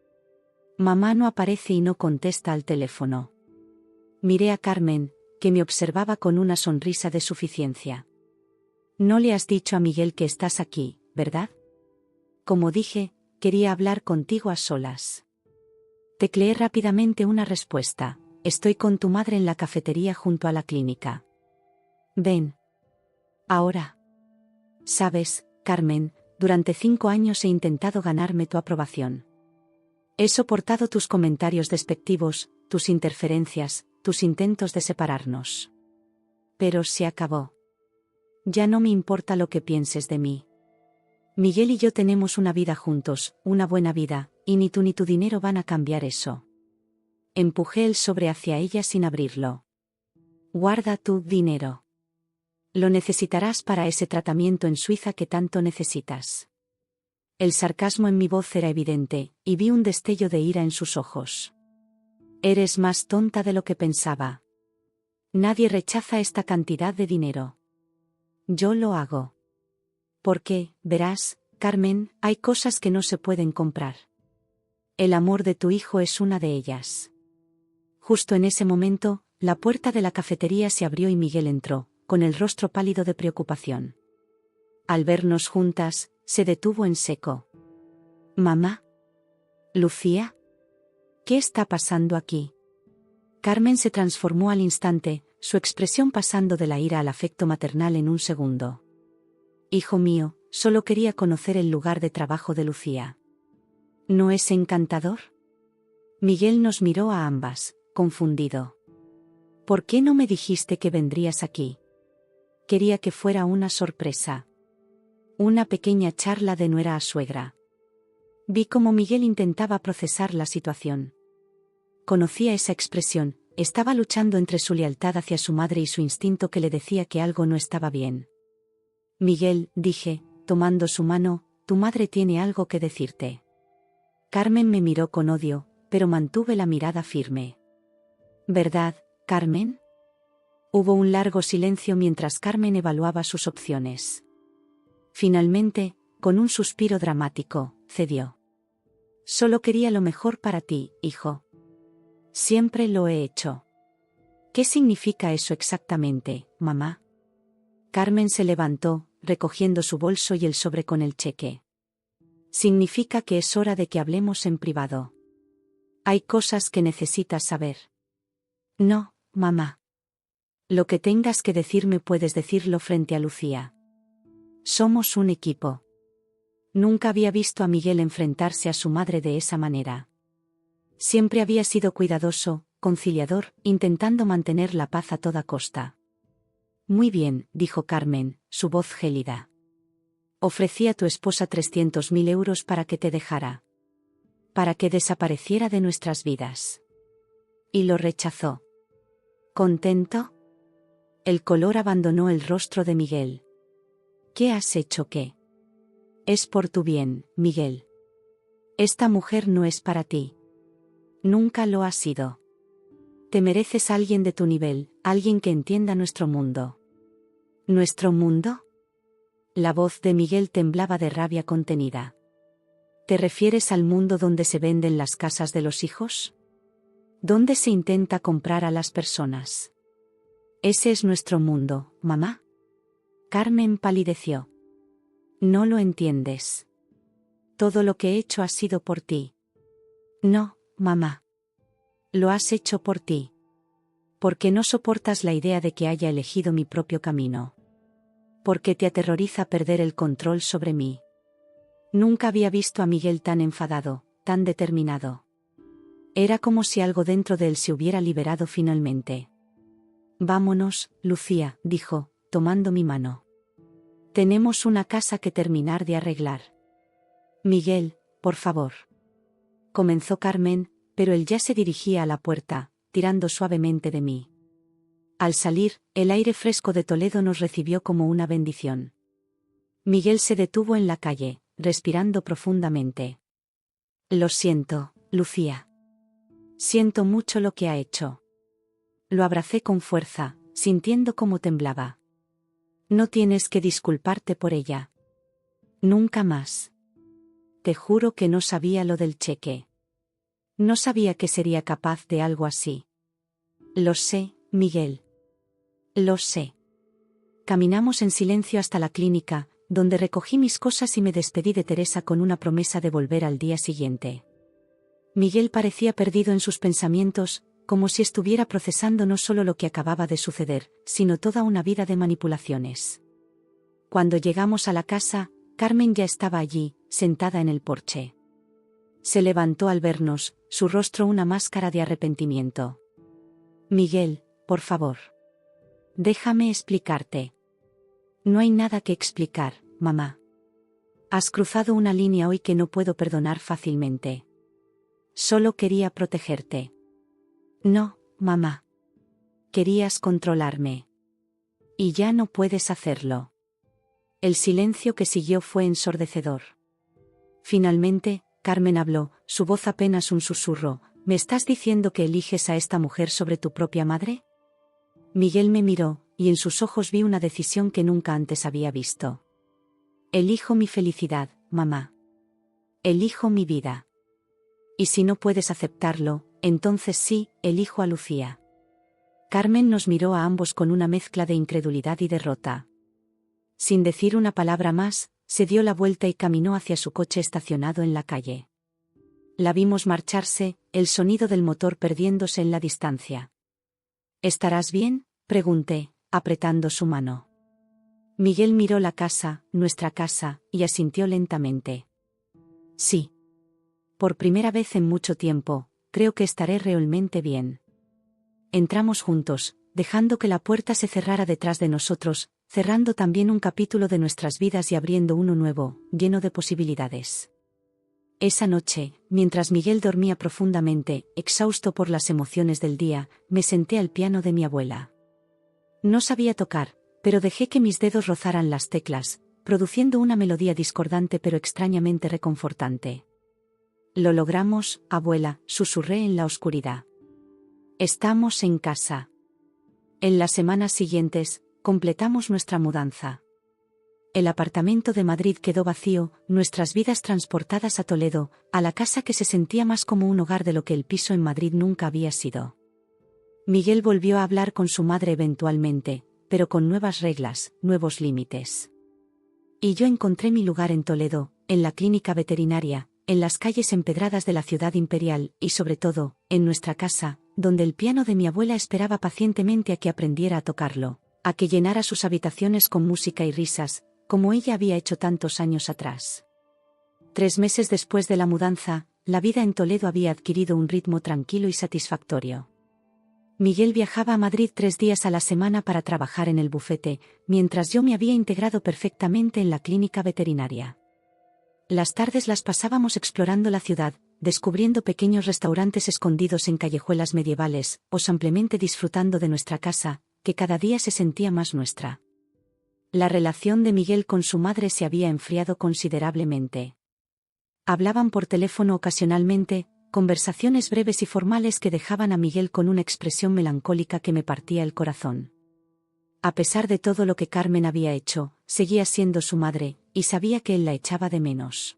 Mamá no aparece y no contesta al teléfono. Miré a Carmen, que me observaba con una sonrisa de suficiencia. No le has dicho a Miguel que estás aquí, ¿verdad? Como dije, quería hablar contigo a solas. Tecleé rápidamente una respuesta. Estoy con tu madre en la cafetería junto a la clínica. Ven. Ahora. Sabes, Carmen, durante 5 años he intentado ganarme tu aprobación. He soportado tus comentarios despectivos, tus interferencias, tus intentos de separarnos. Pero se acabó. Ya no me importa lo que pienses de mí. Miguel y yo tenemos una vida juntos, una buena vida, y ni tú ni tu dinero van a cambiar eso. Empujé el sobre hacia ella sin abrirlo. Guarda tu dinero. Lo necesitarás para ese tratamiento en Suiza que tanto necesitas. El sarcasmo en mi voz era evidente, y vi un destello de ira en sus ojos. Eres más tonta de lo que pensaba. Nadie rechaza esta cantidad de dinero. Yo lo hago. Porque, verás, Carmen, hay cosas que no se pueden comprar. El amor de tu hijo es una de ellas. Justo en ese momento, la puerta de la cafetería se abrió y Miguel entró, con el rostro pálido de preocupación. Al vernos juntas, se detuvo en seco. ¿Mamá? ¿Lucía? ¿Qué está pasando aquí? Carmen se transformó al instante, su expresión pasando de la ira al afecto maternal en un segundo. Hijo mío, solo quería conocer el lugar de trabajo de Lucía. ¿No es encantador? Miguel nos miró a ambas, confundido. ¿Por qué no me dijiste que vendrías aquí? Quería que fuera una sorpresa. Una pequeña charla de nuera a suegra. Vi cómo Miguel intentaba procesar la situación. Conocía esa expresión, estaba luchando entre su lealtad hacia su madre y su instinto que le decía que algo no estaba bien. Miguel, dije, tomando su mano, tu madre tiene algo que decirte. Carmen me miró con odio, pero mantuve la mirada firme. ¿Verdad, Carmen? Hubo un largo silencio mientras Carmen evaluaba sus opciones. Finalmente, con un suspiro dramático, cedió. Solo quería lo mejor para ti, hijo. Siempre lo he hecho. ¿Qué significa eso exactamente, mamá? Carmen se levantó, recogiendo su bolso y el sobre con el cheque. Significa que es hora de que hablemos en privado. Hay cosas que necesitas saber. No, mamá. Lo que tengas que decirme puedes decirlo frente a Lucía. Somos un equipo. Nunca había visto a Miguel enfrentarse a su madre de esa manera. Siempre había sido cuidadoso, conciliador, intentando mantener la paz a toda costa. Muy bien, dijo Carmen, su voz gélida. Ofrecí a tu esposa 300.000 euros para que te dejara. Para que desapareciera de nuestras vidas. Y lo rechazó. ¿Contento? El color abandonó el rostro de Miguel. ¿Qué has hecho qué? Es por tu bien, Miguel. Esta mujer no es para ti. Nunca lo ha sido. Te mereces a alguien de tu nivel, alguien que entienda nuestro mundo. ¿Nuestro mundo? La voz de Miguel temblaba de rabia contenida. ¿Te refieres al mundo donde se venden las casas de los hijos? ¿Dónde se intenta comprar a las personas? Ese es nuestro mundo, mamá. Carmen palideció. No lo entiendes. Todo lo que he hecho ha sido por ti. No, mamá. Lo has hecho por ti. Porque no soportas la idea de que haya elegido mi propio camino. Porque te aterroriza perder el control sobre mí. Nunca había visto a Miguel tan enfadado, tan determinado. Era como si algo dentro de él se hubiera liberado finalmente. Vámonos, Lucía, dijo, tomando mi mano. Tenemos una casa que terminar de arreglar. Miguel, por favor. Comenzó Carmen, pero él ya se dirigía a la puerta, tirando suavemente de mí. Al salir, el aire fresco de Toledo nos recibió como una bendición. Miguel se detuvo en la calle, respirando profundamente. Lo siento, Lucía. Siento mucho lo que ha hecho. Lo abracé con fuerza, sintiendo cómo temblaba. No tienes que disculparte por ella. Nunca más. Te juro que no sabía lo del cheque. No sabía que sería capaz de algo así. Lo sé, Miguel. Lo sé. Caminamos en silencio hasta la clínica, donde recogí mis cosas y me despedí de Teresa con una promesa de volver al día siguiente. Miguel parecía perdido en sus pensamientos, como si estuviera procesando no solo lo que acababa de suceder, sino toda una vida de manipulaciones. Cuando llegamos a la casa, Carmen ya estaba allí, sentada en el porche. Se levantó al vernos, su rostro una máscara de arrepentimiento. Miguel, por favor. Déjame explicarte. No hay nada que explicar, mamá. Has cruzado una línea hoy que no puedo perdonar fácilmente. Solo quería protegerte. No, mamá. Querías controlarme. Y ya no puedes hacerlo. El silencio que siguió fue ensordecedor. Finalmente, Carmen habló, su voz apenas un susurro. ¿Me estás diciendo que eliges a esta mujer sobre tu propia madre? Miguel me miró, y en sus ojos vi una decisión que nunca antes había visto. Elijo mi felicidad, mamá. Elijo mi vida. Y si no puedes aceptarlo, entonces sí, elijo a Lucía. Carmen nos miró a ambos con una mezcla de incredulidad y derrota. Sin decir una palabra más, se dio la vuelta y caminó hacia su coche estacionado en la calle. La vimos marcharse, el sonido del motor perdiéndose en la distancia. ¿Estarás bien?, pregunté, apretando su mano. Miguel miró la casa, nuestra casa, y asintió lentamente. Sí. Por primera vez en mucho tiempo, creo que estaré realmente bien. Entramos juntos, dejando que la puerta se cerrara detrás de nosotros, cerrando también un capítulo de nuestras vidas y abriendo uno nuevo, lleno de posibilidades. Esa noche, mientras Miguel dormía profundamente, exhausto por las emociones del día, me senté al piano de mi abuela. No sabía tocar, pero dejé que mis dedos rozaran las teclas, produciendo una melodía discordante pero extrañamente reconfortante. Lo logramos, abuela, susurré en la oscuridad. Estamos en casa. En las semanas siguientes, completamos nuestra mudanza. El apartamento de Madrid quedó vacío, nuestras vidas transportadas a Toledo, a la casa que se sentía más como un hogar de lo que el piso en Madrid nunca había sido. Miguel volvió a hablar con su madre eventualmente, pero con nuevas reglas, nuevos límites. Y yo encontré mi lugar en Toledo, en la clínica veterinaria, en las calles empedradas de la ciudad imperial, y sobre todo, en nuestra casa, donde el piano de mi abuela esperaba pacientemente a que aprendiera a tocarlo, a que llenara sus habitaciones con música y risas, como ella había hecho tantos años atrás. 3 meses después de la mudanza, la vida en Toledo había adquirido un ritmo tranquilo y satisfactorio. Miguel viajaba a Madrid 3 días a la semana para trabajar en el bufete, mientras yo me había integrado perfectamente en la clínica veterinaria. Las tardes las pasábamos explorando la ciudad, descubriendo pequeños restaurantes escondidos en callejuelas medievales, o simplemente disfrutando de nuestra casa, que cada día se sentía más nuestra. La relación de Miguel con su madre se había enfriado considerablemente. Hablaban por teléfono ocasionalmente, conversaciones breves y formales que dejaban a Miguel con una expresión melancólica que me partía el corazón. A pesar de todo lo que Carmen había hecho, seguía siendo su madre, y sabía que él la echaba de menos.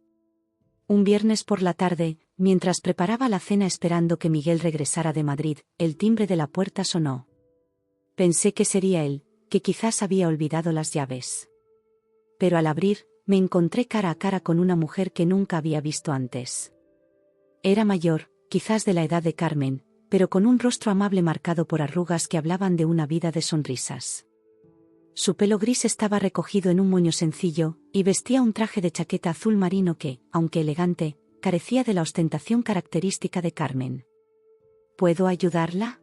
Un viernes por la tarde, mientras preparaba la cena esperando que Miguel regresara de Madrid, el timbre de la puerta sonó. Pensé que sería él, que quizás había olvidado las llaves. Pero al abrir, me encontré cara a cara con una mujer que nunca había visto antes. Era mayor, quizás de la edad de Carmen, pero con un rostro amable marcado por arrugas que hablaban de una vida de sonrisas. Su pelo gris estaba recogido en un moño sencillo, y vestía un traje de chaqueta azul marino que, aunque elegante, carecía de la ostentación característica de Carmen. ¿Puedo ayudarla?,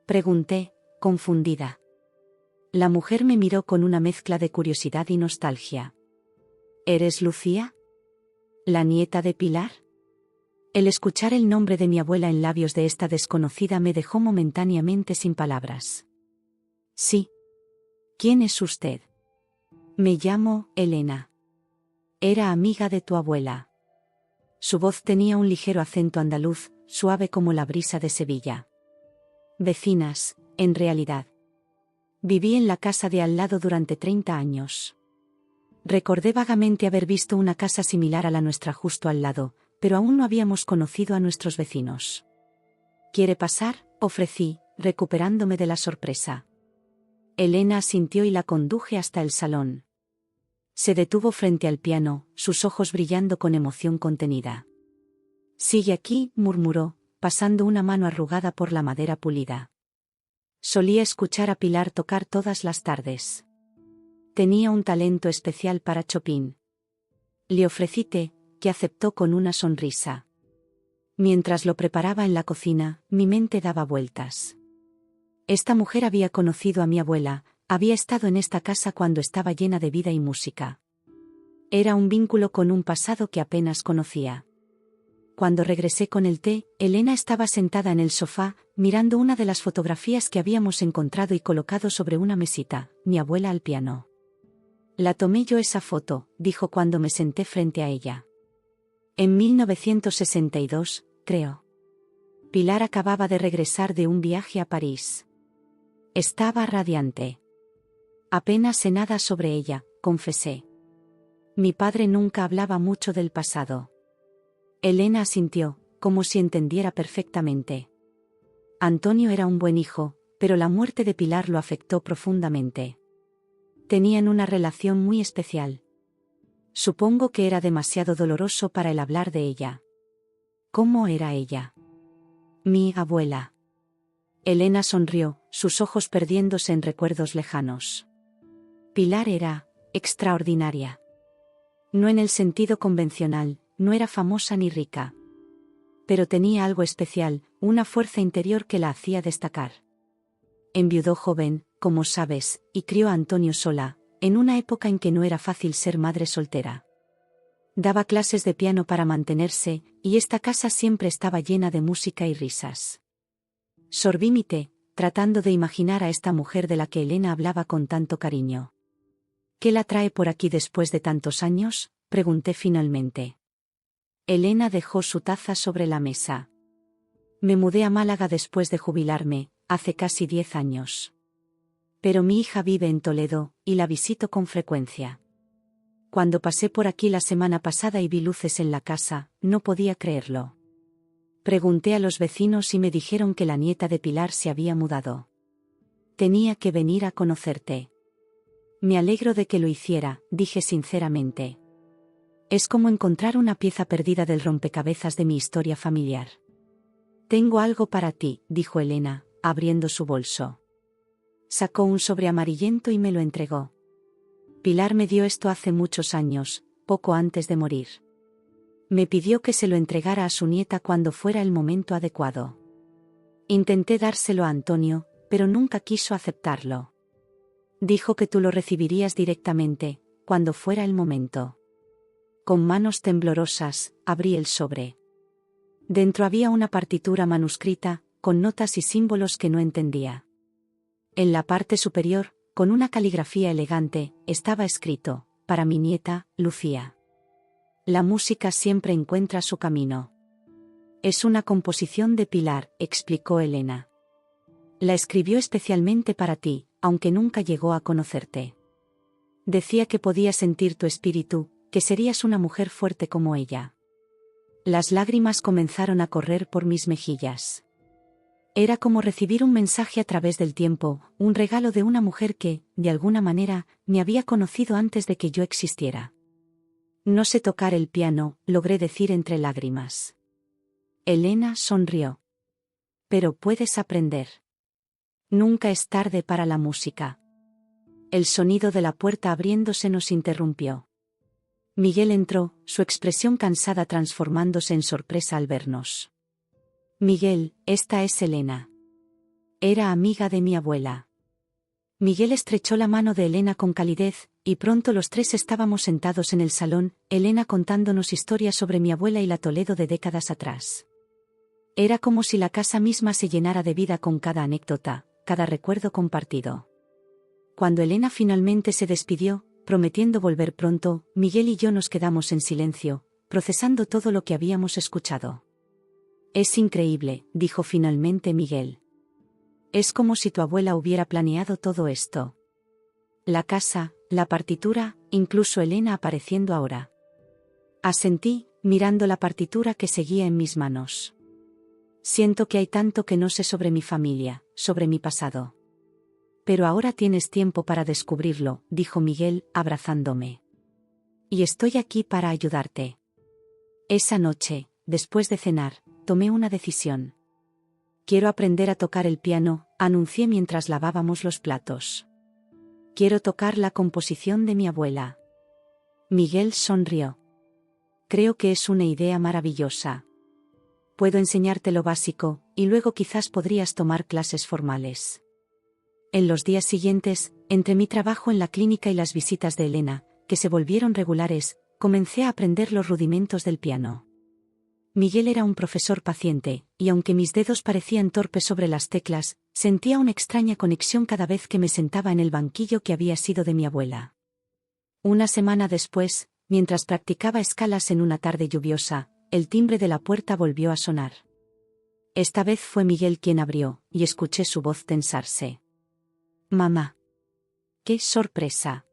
pregunté, confundida. La mujer me miró con una mezcla de curiosidad y nostalgia. ¿Eres Lucía? ¿La nieta de Pilar? El escuchar el nombre de mi abuela en labios de esta desconocida me dejó momentáneamente sin palabras. Sí. ¿Quién es usted? Me llamo Elena. Era amiga de tu abuela. Su voz tenía un ligero acento andaluz, suave como la brisa de Sevilla. Vecinas, en realidad. Viví en la casa de al lado durante 30 años. Recordé vagamente haber visto una casa similar a la nuestra justo al lado, pero aún no habíamos conocido a nuestros vecinos. ¿Quiere pasar?, ofrecí, recuperándome de la sorpresa. Elena asintió y la conduje hasta el salón. Se detuvo frente al piano, sus ojos brillando con emoción contenida. «Sigue aquí», murmuró, pasando una mano arrugada por la madera pulida. Solía escuchar a Pilar tocar todas las tardes. Tenía un talento especial para Chopin. Le ofrecí té, que aceptó con una sonrisa. Mientras lo preparaba en la cocina, mi mente daba vueltas. Esta mujer había conocido a mi abuela, había estado en esta casa cuando estaba llena de vida y música. Era un vínculo con un pasado que apenas conocía. Cuando regresé con el té, Elena estaba sentada en el sofá, mirando una de las fotografías que habíamos encontrado y colocado sobre una mesita, mi abuela al piano. La tomé yo esa foto, dijo cuando me senté frente a ella. En 1962, creo. Pilar acababa de regresar de un viaje a París. Estaba radiante. Apenas sé nada sobre ella, confesé. Mi padre nunca hablaba mucho del pasado. Elena asintió, como si entendiera perfectamente. Antonio era un buen hijo, pero la muerte de Pilar lo afectó profundamente. Tenían una relación muy especial. Supongo que era demasiado doloroso para él hablar de ella. ¿Cómo era ella? Mi abuela. Elena sonrió, sus ojos perdiéndose en recuerdos lejanos. Pilar era extraordinaria. No en el sentido convencional, no era famosa ni rica. Pero tenía algo especial, una fuerza interior que la hacía destacar. Enviudó joven, como sabes, y crió a Antonio sola, en una época en que no era fácil ser madre soltera. Daba clases de piano para mantenerse, y esta casa siempre estaba llena de música y risas. Sorbí mi té, tratando de imaginar a esta mujer de la que Elena hablaba con tanto cariño. ¿Qué la trae por aquí después de tantos años?, pregunté finalmente. Elena dejó su taza sobre la mesa. Me mudé a Málaga después de jubilarme, hace casi 10 años. Pero mi hija vive en Toledo, y la visito con frecuencia. Cuando pasé por aquí la semana pasada y vi luces en la casa, no podía creerlo. Pregunté a los vecinos y me dijeron que la nieta de Pilar se había mudado. Tenía que venir a conocerte. Me alegro de que lo hiciera, dije sinceramente. Es como encontrar una pieza perdida del rompecabezas de mi historia familiar. Tengo algo para ti, dijo Elena, abriendo su bolso. Sacó un sobre amarillento y me lo entregó. Pilar me dio esto hace muchos años, poco antes de morir. Me pidió que se lo entregara a su nieta cuando fuera el momento adecuado. Intenté dárselo a Antonio, pero nunca quiso aceptarlo. Dijo que tú lo recibirías directamente, cuando fuera el momento. Con manos temblorosas, abrí el sobre. Dentro había una partitura manuscrita, con notas y símbolos que no entendía. En la parte superior, con una caligrafía elegante, estaba escrito: para mi nieta, Lucía. La música siempre encuentra su camino. Es una composición de Pilar, explicó Elena. La escribió especialmente para ti, aunque nunca llegó a conocerte. Decía que podía sentir tu espíritu, que serías una mujer fuerte como ella. Las lágrimas comenzaron a correr por mis mejillas. Era como recibir un mensaje a través del tiempo, un regalo de una mujer que, de alguna manera, me había conocido antes de que yo existiera. No sé tocar el piano, logré decir entre lágrimas. Elena sonrió. Pero puedes aprender. Nunca es tarde para la música. El sonido de la puerta abriéndose nos interrumpió. Miguel entró, su expresión cansada transformándose en sorpresa al vernos. Miguel, esta es Elena. Era amiga de mi abuela. Miguel estrechó la mano de Elena con calidez, y pronto los tres estábamos sentados en el salón, Elena contándonos historias sobre mi abuela y la Toledo de décadas atrás. Era como si la casa misma se llenara de vida con cada anécdota, cada recuerdo compartido. Cuando Elena finalmente se despidió, prometiendo volver pronto, Miguel y yo nos quedamos en silencio, procesando todo lo que habíamos escuchado. Es increíble, dijo finalmente Miguel. Es como si tu abuela hubiera planeado todo esto. La casa, la partitura, incluso Elena apareciendo ahora. Asentí, mirando la partitura que seguía en mis manos. Siento que hay tanto que no sé sobre mi familia, sobre mi pasado. Pero ahora tienes tiempo para descubrirlo, dijo Miguel, abrazándome. Y estoy aquí para ayudarte. Esa noche, después de cenar, tomé una decisión. Quiero aprender a tocar el piano, anuncié mientras lavábamos los platos. Quiero tocar la composición de mi abuela. Miguel sonrió. creo que es una idea maravillosa. Puedo enseñarte lo básico, y luego quizás podrías tomar clases formales. En los días siguientes, entre mi trabajo en la clínica y las visitas de Elena, que se volvieron regulares, comencé a aprender los rudimentos del piano. Miguel era un profesor paciente, y aunque mis dedos parecían torpes sobre las teclas, sentía una extraña conexión cada vez que me sentaba en el banquillo que había sido de mi abuela. Una semana después, mientras practicaba escalas en una tarde lluviosa, el timbre de la puerta volvió a sonar. Esta vez fue Miguel quien abrió, y escuché su voz tensarse. «Mamá». ¡Qué sorpresa!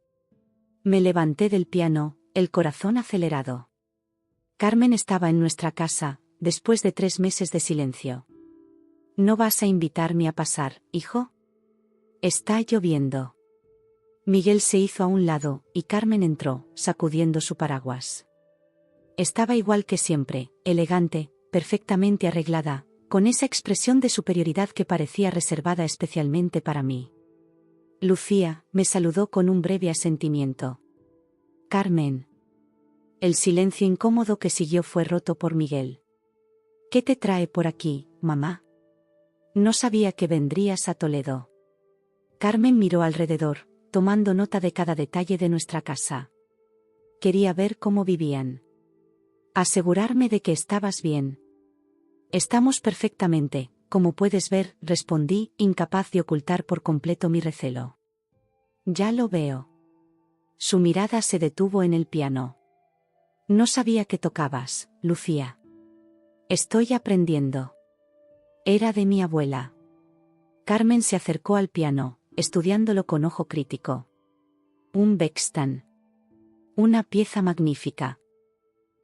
Me levanté del piano, el corazón acelerado. Carmen estaba en nuestra casa, después de 3 meses de silencio. «¿No vas a invitarme a pasar, hijo? Está lloviendo». Miguel se hizo a un lado, y Carmen entró, sacudiendo su paraguas. Estaba igual que siempre, elegante, perfectamente arreglada, con esa expresión de superioridad que parecía reservada especialmente para mí. «Lucía», me saludó con un breve asentimiento. «Carmen». El silencio incómodo que siguió fue roto por Miguel. «¿Qué te trae por aquí, mamá? No sabía que vendrías a Toledo». Carmen miró alrededor, tomando nota de cada detalle de nuestra casa. Quería ver cómo vivían. Asegurarme de que estabas bien. «Estamos perfectamente, como puedes ver», respondí, incapaz de ocultar por completo mi recelo. «Ya lo veo». Su mirada se detuvo en el piano. «No sabía que tocabas, Lucía». «Estoy aprendiendo». Era de mi abuela. Carmen se acercó al piano, estudiándolo con ojo crítico. «Un Bechstein. Una pieza magnífica.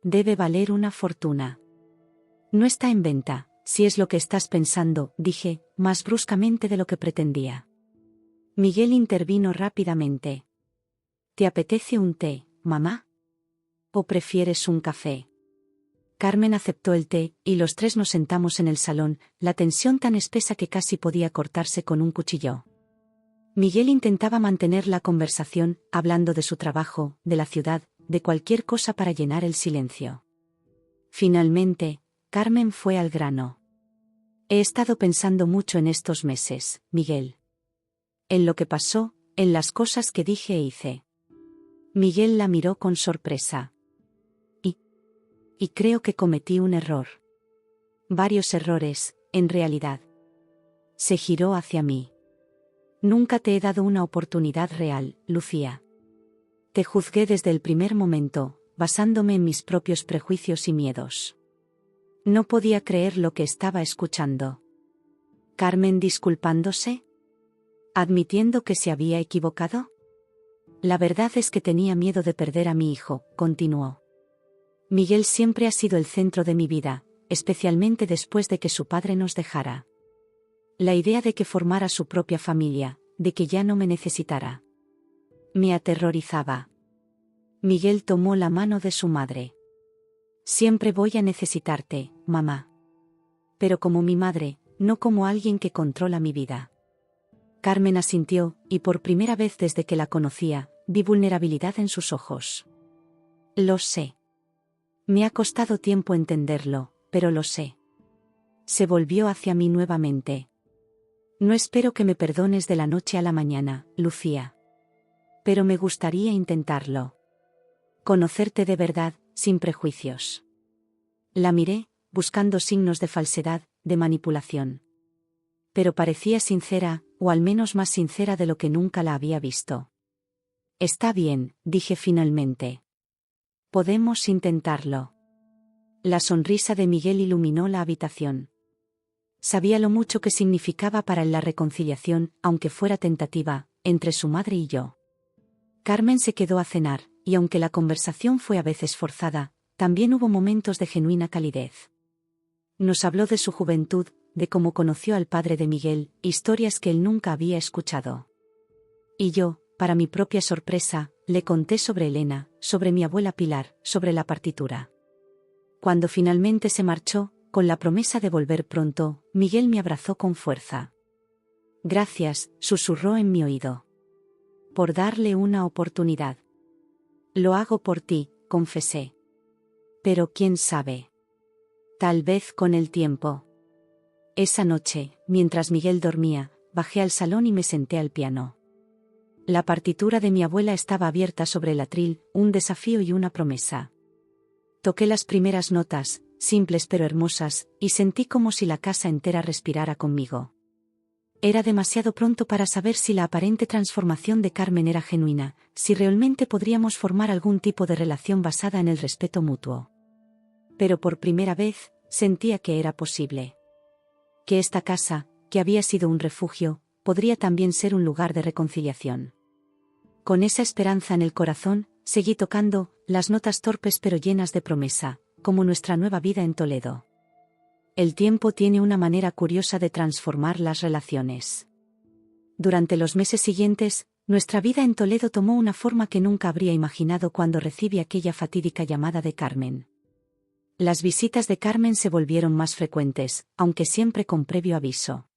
Debe valer una fortuna». «No está en venta, si es lo que estás pensando», dije, más bruscamente de lo que pretendía. Miguel intervino rápidamente. «¿Te apetece un té, mamá? ¿O prefieres un café?» Carmen aceptó el té, y los 3 nos sentamos en el salón, la tensión tan espesa que casi podía cortarse con un cuchillo. Miguel intentaba mantener la conversación, hablando de su trabajo, de la ciudad, de cualquier cosa para llenar el silencio. Finalmente, Carmen fue al grano. «He estado pensando mucho en estos meses, Miguel. En lo que pasó, en las cosas que dije e hice». Miguel la miró con sorpresa. Y creo que cometí un error. Varios errores, en realidad». Se giró hacia mí. «Nunca te he dado una oportunidad real, Lucía. Te juzgué desde el primer momento, basándome en mis propios prejuicios y miedos. No podía creer lo que estaba escuchando». Carmen disculpándose. ¿Admitiendo que se había equivocado? «La verdad es que tenía miedo de perder a mi hijo», continuó. «Miguel siempre ha sido el centro de mi vida, especialmente después de que su padre nos dejara. La idea de que formara su propia familia, de que ya no me necesitara. Me aterrorizaba». Miguel tomó la mano de su madre. «Siempre voy a necesitarte, mamá. Pero como mi madre, no como alguien que controla mi vida». Carmen asintió, y por primera vez desde que la conocía, vi vulnerabilidad en sus ojos. «Lo sé. Me ha costado tiempo entenderlo, pero lo sé». Se volvió hacia mí nuevamente. «No espero que me perdones de la noche a la mañana, Lucía. Pero me gustaría intentarlo. Conocerte de verdad, sin prejuicios». La miré, buscando signos de falsedad, de manipulación. Pero parecía sincera, o al menos más sincera de lo que nunca la había visto. «Está bien», dije finalmente. «Podemos intentarlo». La sonrisa de Miguel iluminó la habitación. Sabía lo mucho que significaba para él la reconciliación, aunque fuera tentativa, entre su madre y yo. Carmen se quedó a cenar, y aunque la conversación fue a veces forzada, también hubo momentos de genuina calidez. Nos habló de su juventud, de cómo conoció al padre de Miguel, historias que él nunca había escuchado. Y yo, para mi propia sorpresa, le conté sobre Elena, sobre mi abuela Pilar, sobre la partitura. Cuando finalmente se marchó, con la promesa de volver pronto, Miguel me abrazó con fuerza. «Gracias», susurró en mi oído. «Por darle una oportunidad». «Lo hago por ti», confesé. Pero quién sabe. Tal vez con el tiempo. Esa noche, mientras Miguel dormía, bajé al salón y me senté al piano. La partitura de mi abuela estaba abierta sobre el atril, un desafío y una promesa. Toqué las primeras notas, simples pero hermosas, y sentí como si la casa entera respirara conmigo. Era demasiado pronto para saber si la aparente transformación de Carmen era genuina, si realmente podríamos formar algún tipo de relación basada en el respeto mutuo. Pero por primera vez, sentía que era posible. Que esta casa, que había sido un refugio, podría también ser un lugar de reconciliación. Con esa esperanza en el corazón, seguí tocando, las notas torpes pero llenas de promesa, como nuestra nueva vida en Toledo. El tiempo tiene una manera curiosa de transformar las relaciones. Durante los meses siguientes, nuestra vida en Toledo tomó una forma que nunca habría imaginado cuando recibí aquella fatídica llamada de Carmen. Las visitas de Carmen se volvieron más frecuentes, aunque siempre con previo aviso.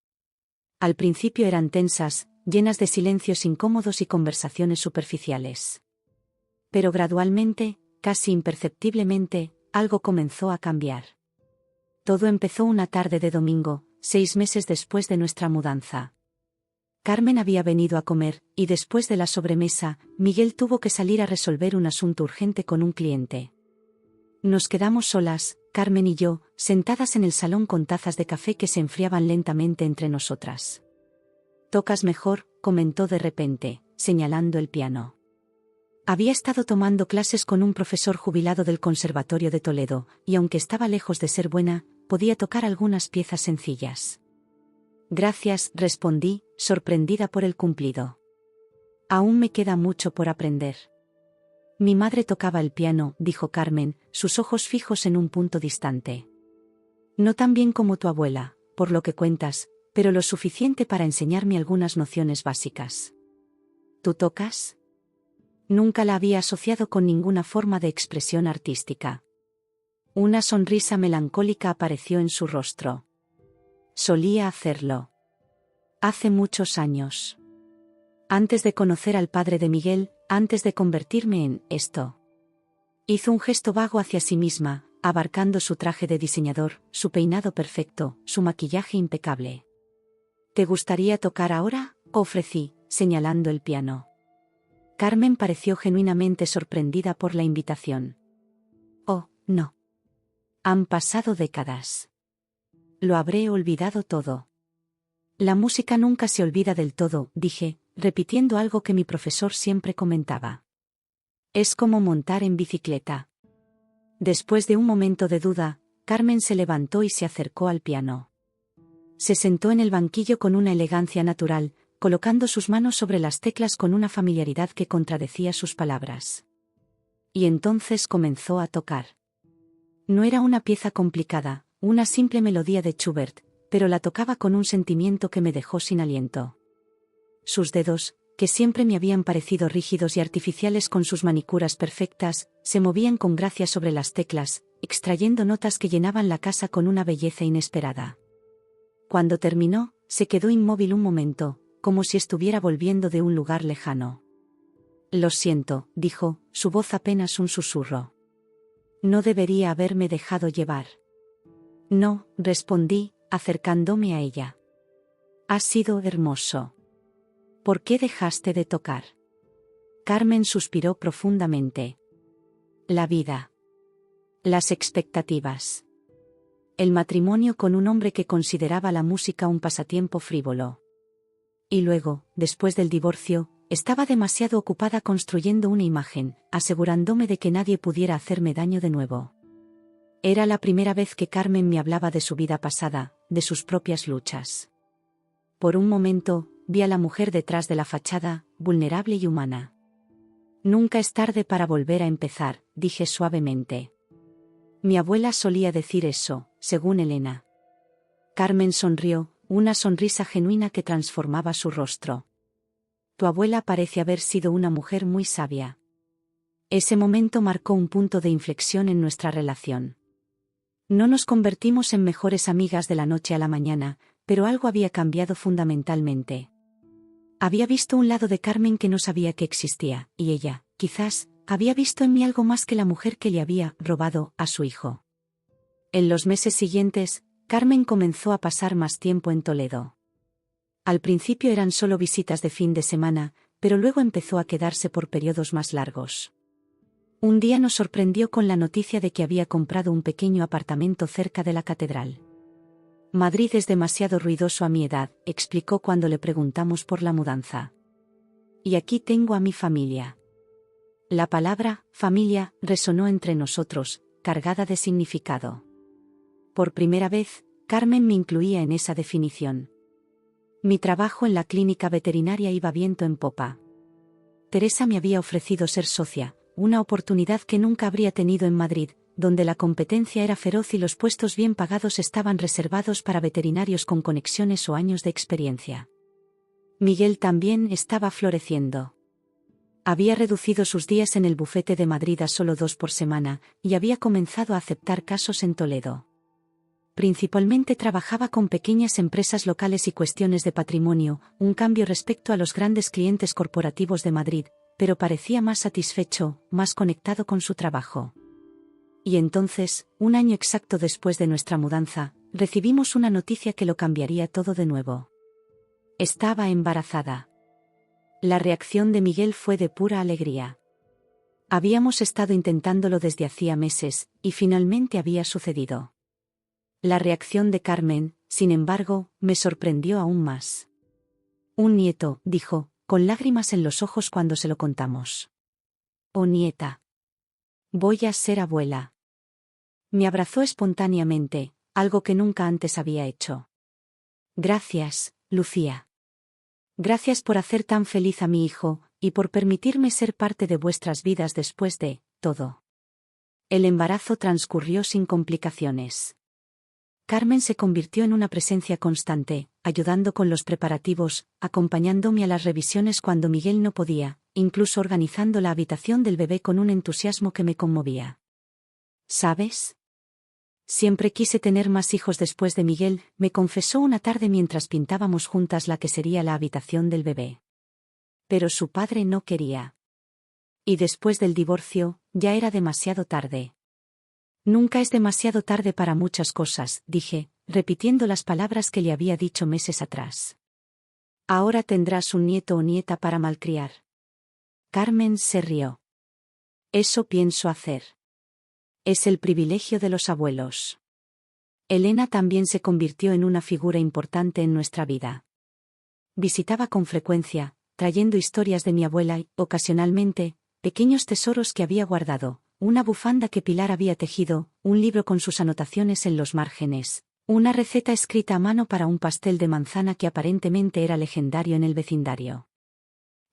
Al principio eran tensas, llenas de silencios incómodos y conversaciones superficiales. Pero gradualmente, casi imperceptiblemente, algo comenzó a cambiar. Todo empezó una tarde de domingo, 6 meses después de nuestra mudanza. Carmen había venido a comer, y después de la sobremesa, Miguel tuvo que salir a resolver un asunto urgente con un cliente. Nos quedamos solas, Carmen y yo, sentadas en el salón con tazas de café que se enfriaban lentamente entre nosotras. «Tocas mejor», comentó de repente, señalando el piano. Había estado tomando clases con un profesor jubilado del Conservatorio de Toledo, y aunque estaba lejos de ser buena, podía tocar algunas piezas sencillas. «Gracias», respondí, sorprendida por el cumplido. «Aún me queda mucho por aprender». «Mi madre tocaba el piano», dijo Carmen, sus ojos fijos en un punto distante. «No tan bien como tu abuela, por lo que cuentas, pero lo suficiente para enseñarme algunas nociones básicas». «¿Tú tocas?». Nunca la había asociado con ninguna forma de expresión artística. Una sonrisa melancólica apareció en su rostro. «Solía hacerlo. Hace muchos años. Antes de conocer al padre de Miguel, antes de convertirme en esto». Hizo un gesto vago hacia sí misma, abarcando su traje de diseñador, su peinado perfecto, su maquillaje impecable. «¿Te gustaría tocar ahora?», ofrecí, señalando el piano. Carmen pareció genuinamente sorprendida por la invitación. «Oh, no. Han pasado décadas. Lo habré olvidado todo». «La música nunca se olvida del todo», dije, repitiendo algo que mi profesor siempre comentaba. «Es como montar en bicicleta». Después de un momento de duda, Carmen se levantó y se acercó al piano. Se sentó en el banquillo con una elegancia natural, colocando sus manos sobre las teclas con una familiaridad que contradecía sus palabras. Y entonces comenzó a tocar. No era una pieza complicada, una simple melodía de Schubert, pero la tocaba con un sentimiento que me dejó sin aliento. Sus dedos, que siempre me habían parecido rígidos y artificiales con sus manicuras perfectas, se movían con gracia sobre las teclas, extrayendo notas que llenaban la casa con una belleza inesperada. Cuando terminó, se quedó inmóvil un momento, como si estuviera volviendo de un lugar lejano. «Lo siento», dijo, su voz apenas un susurro. «No debería haberme dejado llevar». «No», respondí, acercándome a ella. «Ha sido hermoso». «¿Por qué dejaste de tocar?». Carmen suspiró profundamente. «La vida. Las expectativas. El matrimonio con un hombre que consideraba la música un pasatiempo frívolo. Y luego, después del divorcio, estaba demasiado ocupada construyendo una imagen, asegurándome de que nadie pudiera hacerme daño de nuevo». Era la primera vez que Carmen me hablaba de su vida pasada, de sus propias luchas. Por un momento, vi a la mujer detrás de la fachada, vulnerable y humana. «Nunca es tarde para volver a empezar», dije suavemente. «Mi abuela solía decir eso, según Elena». Carmen sonrió, una sonrisa genuina que transformaba su rostro. «Tu abuela parece haber sido una mujer muy sabia». Ese momento marcó un punto de inflexión en nuestra relación. No nos convertimos en mejores amigas de la noche a la mañana, pero algo había cambiado fundamentalmente. Había visto un lado de Carmen que no sabía que existía, y ella, quizás, había visto en mí algo más que la mujer que le había robado a su hijo. En los meses siguientes, Carmen comenzó a pasar más tiempo en Toledo. Al principio eran solo visitas de fin de semana, pero luego empezó a quedarse por periodos más largos. Un día nos sorprendió con la noticia de que había comprado un pequeño apartamento cerca de la catedral. Madrid es demasiado ruidoso a mi edad, explicó cuando le preguntamos por la mudanza. Y aquí tengo a mi familia. La palabra familia resonó entre nosotros, cargada de significado. Por primera vez, Carmen me incluía en esa definición. Mi trabajo en la clínica veterinaria iba viento en popa. Teresa me había ofrecido ser socia, una oportunidad que nunca habría tenido en Madrid, donde la competencia era feroz y los puestos bien pagados estaban reservados para veterinarios con conexiones o años de experiencia. Miguel también estaba floreciendo. Había reducido sus días en el bufete de Madrid a solo 2 por semana, y había comenzado a aceptar casos en Toledo. Principalmente trabajaba con pequeñas empresas locales y cuestiones de patrimonio, un cambio respecto a los grandes clientes corporativos de Madrid, pero parecía más satisfecho, más conectado con su trabajo. Y entonces, un año exacto después de nuestra mudanza, recibimos una noticia que lo cambiaría todo de nuevo. Estaba embarazada. La reacción de Miguel fue de pura alegría. Habíamos estado intentándolo desde hacía meses, y finalmente había sucedido. La reacción de Carmen, sin embargo, me sorprendió aún más. Un nieto, dijo, con lágrimas en los ojos cuando se lo contamos. Oh, nieta. Voy a ser abuela. Me abrazó espontáneamente, algo que nunca antes había hecho. Gracias, Lucía. Gracias por hacer tan feliz a mi hijo, y por permitirme ser parte de vuestras vidas después de todo. El embarazo transcurrió sin complicaciones. Carmen se convirtió en una presencia constante, ayudando con los preparativos, acompañándome a las revisiones cuando Miguel no podía, incluso organizando la habitación del bebé con un entusiasmo que me conmovía. ¿Sabes? Siempre quise tener más hijos después de Miguel, me confesó una tarde mientras pintábamos juntas la que sería la habitación del bebé. Pero su padre no quería. Y después del divorcio, ya era demasiado tarde. Nunca es demasiado tarde para muchas cosas, dije, repitiendo las palabras que le había dicho meses atrás. Ahora tendrás un nieto o nieta para malcriar. Carmen se rió. Eso pienso hacer. Es el privilegio de los abuelos. Elena también se convirtió en una figura importante en nuestra vida. Visitaba con frecuencia, trayendo historias de mi abuela y, ocasionalmente, pequeños tesoros que había guardado. Una bufanda que Pilar había tejido, un libro con sus anotaciones en los márgenes, una receta escrita a mano para un pastel de manzana que aparentemente era legendario en el vecindario.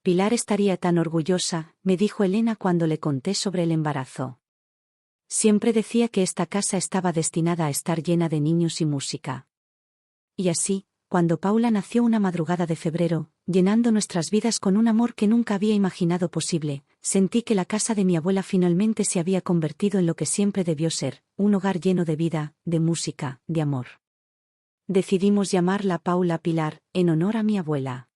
Pilar estaría tan orgullosa, me dijo Elena cuando le conté sobre el embarazo. Siempre decía que esta casa estaba destinada a estar llena de niños y música. Y así, cuando Paula nació una madrugada de febrero, llenando nuestras vidas con un amor que nunca había imaginado posible, sentí que la casa de mi abuela finalmente se había convertido en lo que siempre debió ser, un hogar lleno de vida, de música, de amor. Decidimos llamarla Paula Pilar, en honor a mi abuela.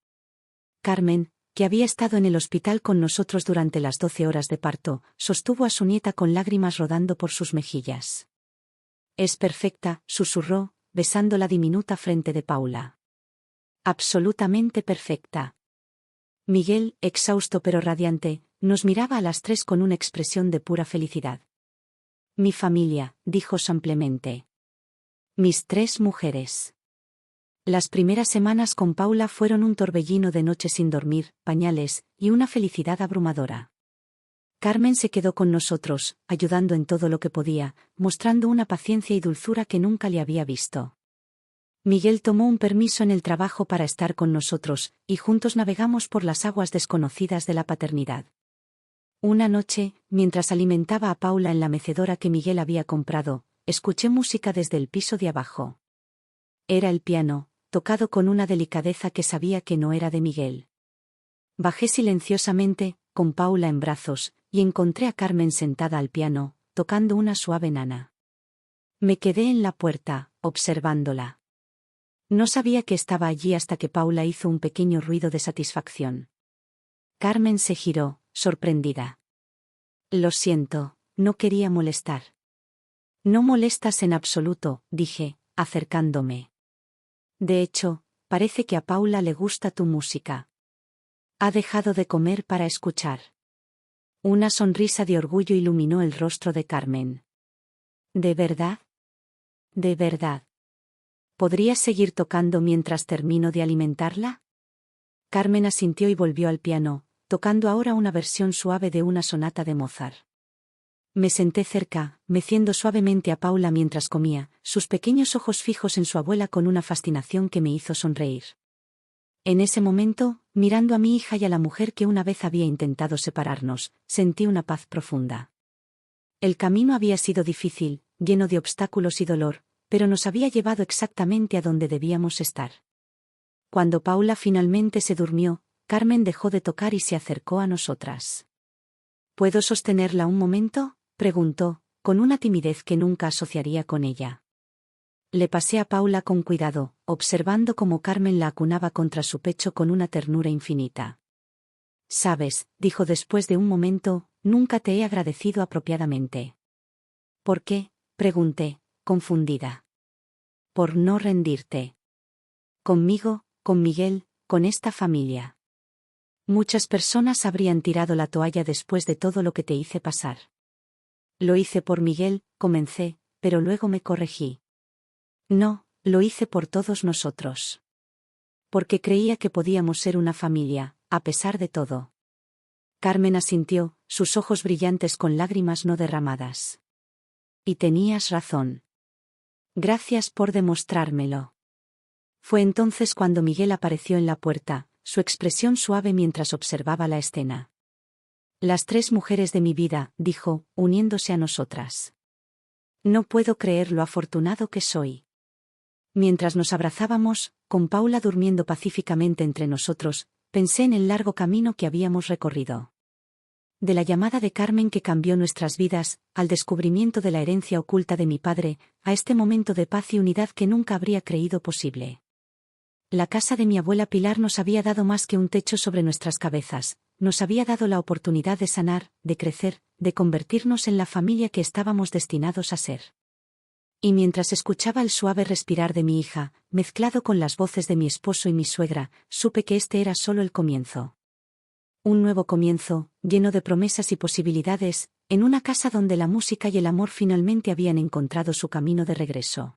Carmen, que había estado en el hospital con nosotros durante las 12 horas de parto, sostuvo a su nieta con lágrimas rodando por sus mejillas. Es perfecta, susurró, besando la diminuta frente de Paula. Absolutamente perfecta. Miguel, exhausto pero radiante, nos miraba a las tres con una expresión de pura felicidad. Mi familia, dijo simplemente. Mis 3 mujeres. Las primeras semanas con Paula fueron un torbellino de noches sin dormir, pañales, y una felicidad abrumadora. Carmen se quedó con nosotros, ayudando en todo lo que podía, mostrando una paciencia y dulzura que nunca le había visto. Miguel tomó un permiso en el trabajo para estar con nosotros, y juntos navegamos por las aguas desconocidas de la paternidad. Una noche, mientras alimentaba a Paula en la mecedora que Miguel había comprado, escuché música desde el piso de abajo. Era el piano, tocado con una delicadeza que sabía que no era de Miguel. Bajé silenciosamente, con Paula en brazos, y encontré a Carmen sentada al piano, tocando una suave nana. Me quedé en la puerta, observándola. No sabía que estaba allí hasta que Paula hizo un pequeño ruido de satisfacción. Carmen se giró, sorprendida. Lo siento, no quería molestar. No molestas en absoluto, dije, acercándome. De hecho, parece que a Paula le gusta tu música. Ha dejado de comer para escuchar. Una sonrisa de orgullo iluminó el rostro de Carmen. ¿De verdad? ¿De verdad? ¿Podrías seguir tocando mientras termino de alimentarla? Carmen asintió y volvió al piano, tocando ahora una versión suave de una sonata de Mozart. Me senté cerca, meciendo suavemente a Paula mientras comía, sus pequeños ojos fijos en su abuela con una fascinación que me hizo sonreír. En ese momento, mirando a mi hija y a la mujer que una vez había intentado separarnos, sentí una paz profunda. El camino había sido difícil, lleno de obstáculos y dolor, pero nos había llevado exactamente a donde debíamos estar. Cuando Paula finalmente se durmió, Carmen dejó de tocar y se acercó a nosotras. ¿Puedo sostenerla un momento?, preguntó, con una timidez que nunca asociaría con ella. Le pasé a Paula con cuidado, observando cómo Carmen la acunaba contra su pecho con una ternura infinita. Sabes, dijo después de un momento, nunca te he agradecido apropiadamente. ¿Por qué?, pregunté, confundida. Por no rendirte. Conmigo, con Miguel, con esta familia. Muchas personas habrían tirado la toalla después de todo lo que te hice pasar. Lo hice por Miguel, comencé, pero luego me corregí. No, lo hice por todos nosotros. Porque creía que podíamos ser una familia, a pesar de todo. Carmen asintió, sus ojos brillantes con lágrimas no derramadas. Y tenías razón. Gracias por demostrármelo. Fue entonces cuando Miguel apareció en la puerta, su expresión suave mientras observaba la escena. Las 3 mujeres de mi vida, dijo, uniéndose a nosotras. No puedo creer lo afortunado que soy. Mientras nos abrazábamos, con Paula durmiendo pacíficamente entre nosotros, pensé en el largo camino que habíamos recorrido. De la llamada de Carmen que cambió nuestras vidas, al descubrimiento de la herencia oculta de mi padre, a este momento de paz y unidad que nunca habría creído posible. La casa de mi abuela Pilar nos había dado más que un techo sobre nuestras cabezas, nos había dado la oportunidad de sanar, de crecer, de convertirnos en la familia que estábamos destinados a ser. Y mientras escuchaba el suave respirar de mi hija, mezclado con las voces de mi esposo y mi suegra, supe que este era solo el comienzo. Un nuevo comienzo, lleno de promesas y posibilidades, en una casa donde la música y el amor finalmente habían encontrado su camino de regreso.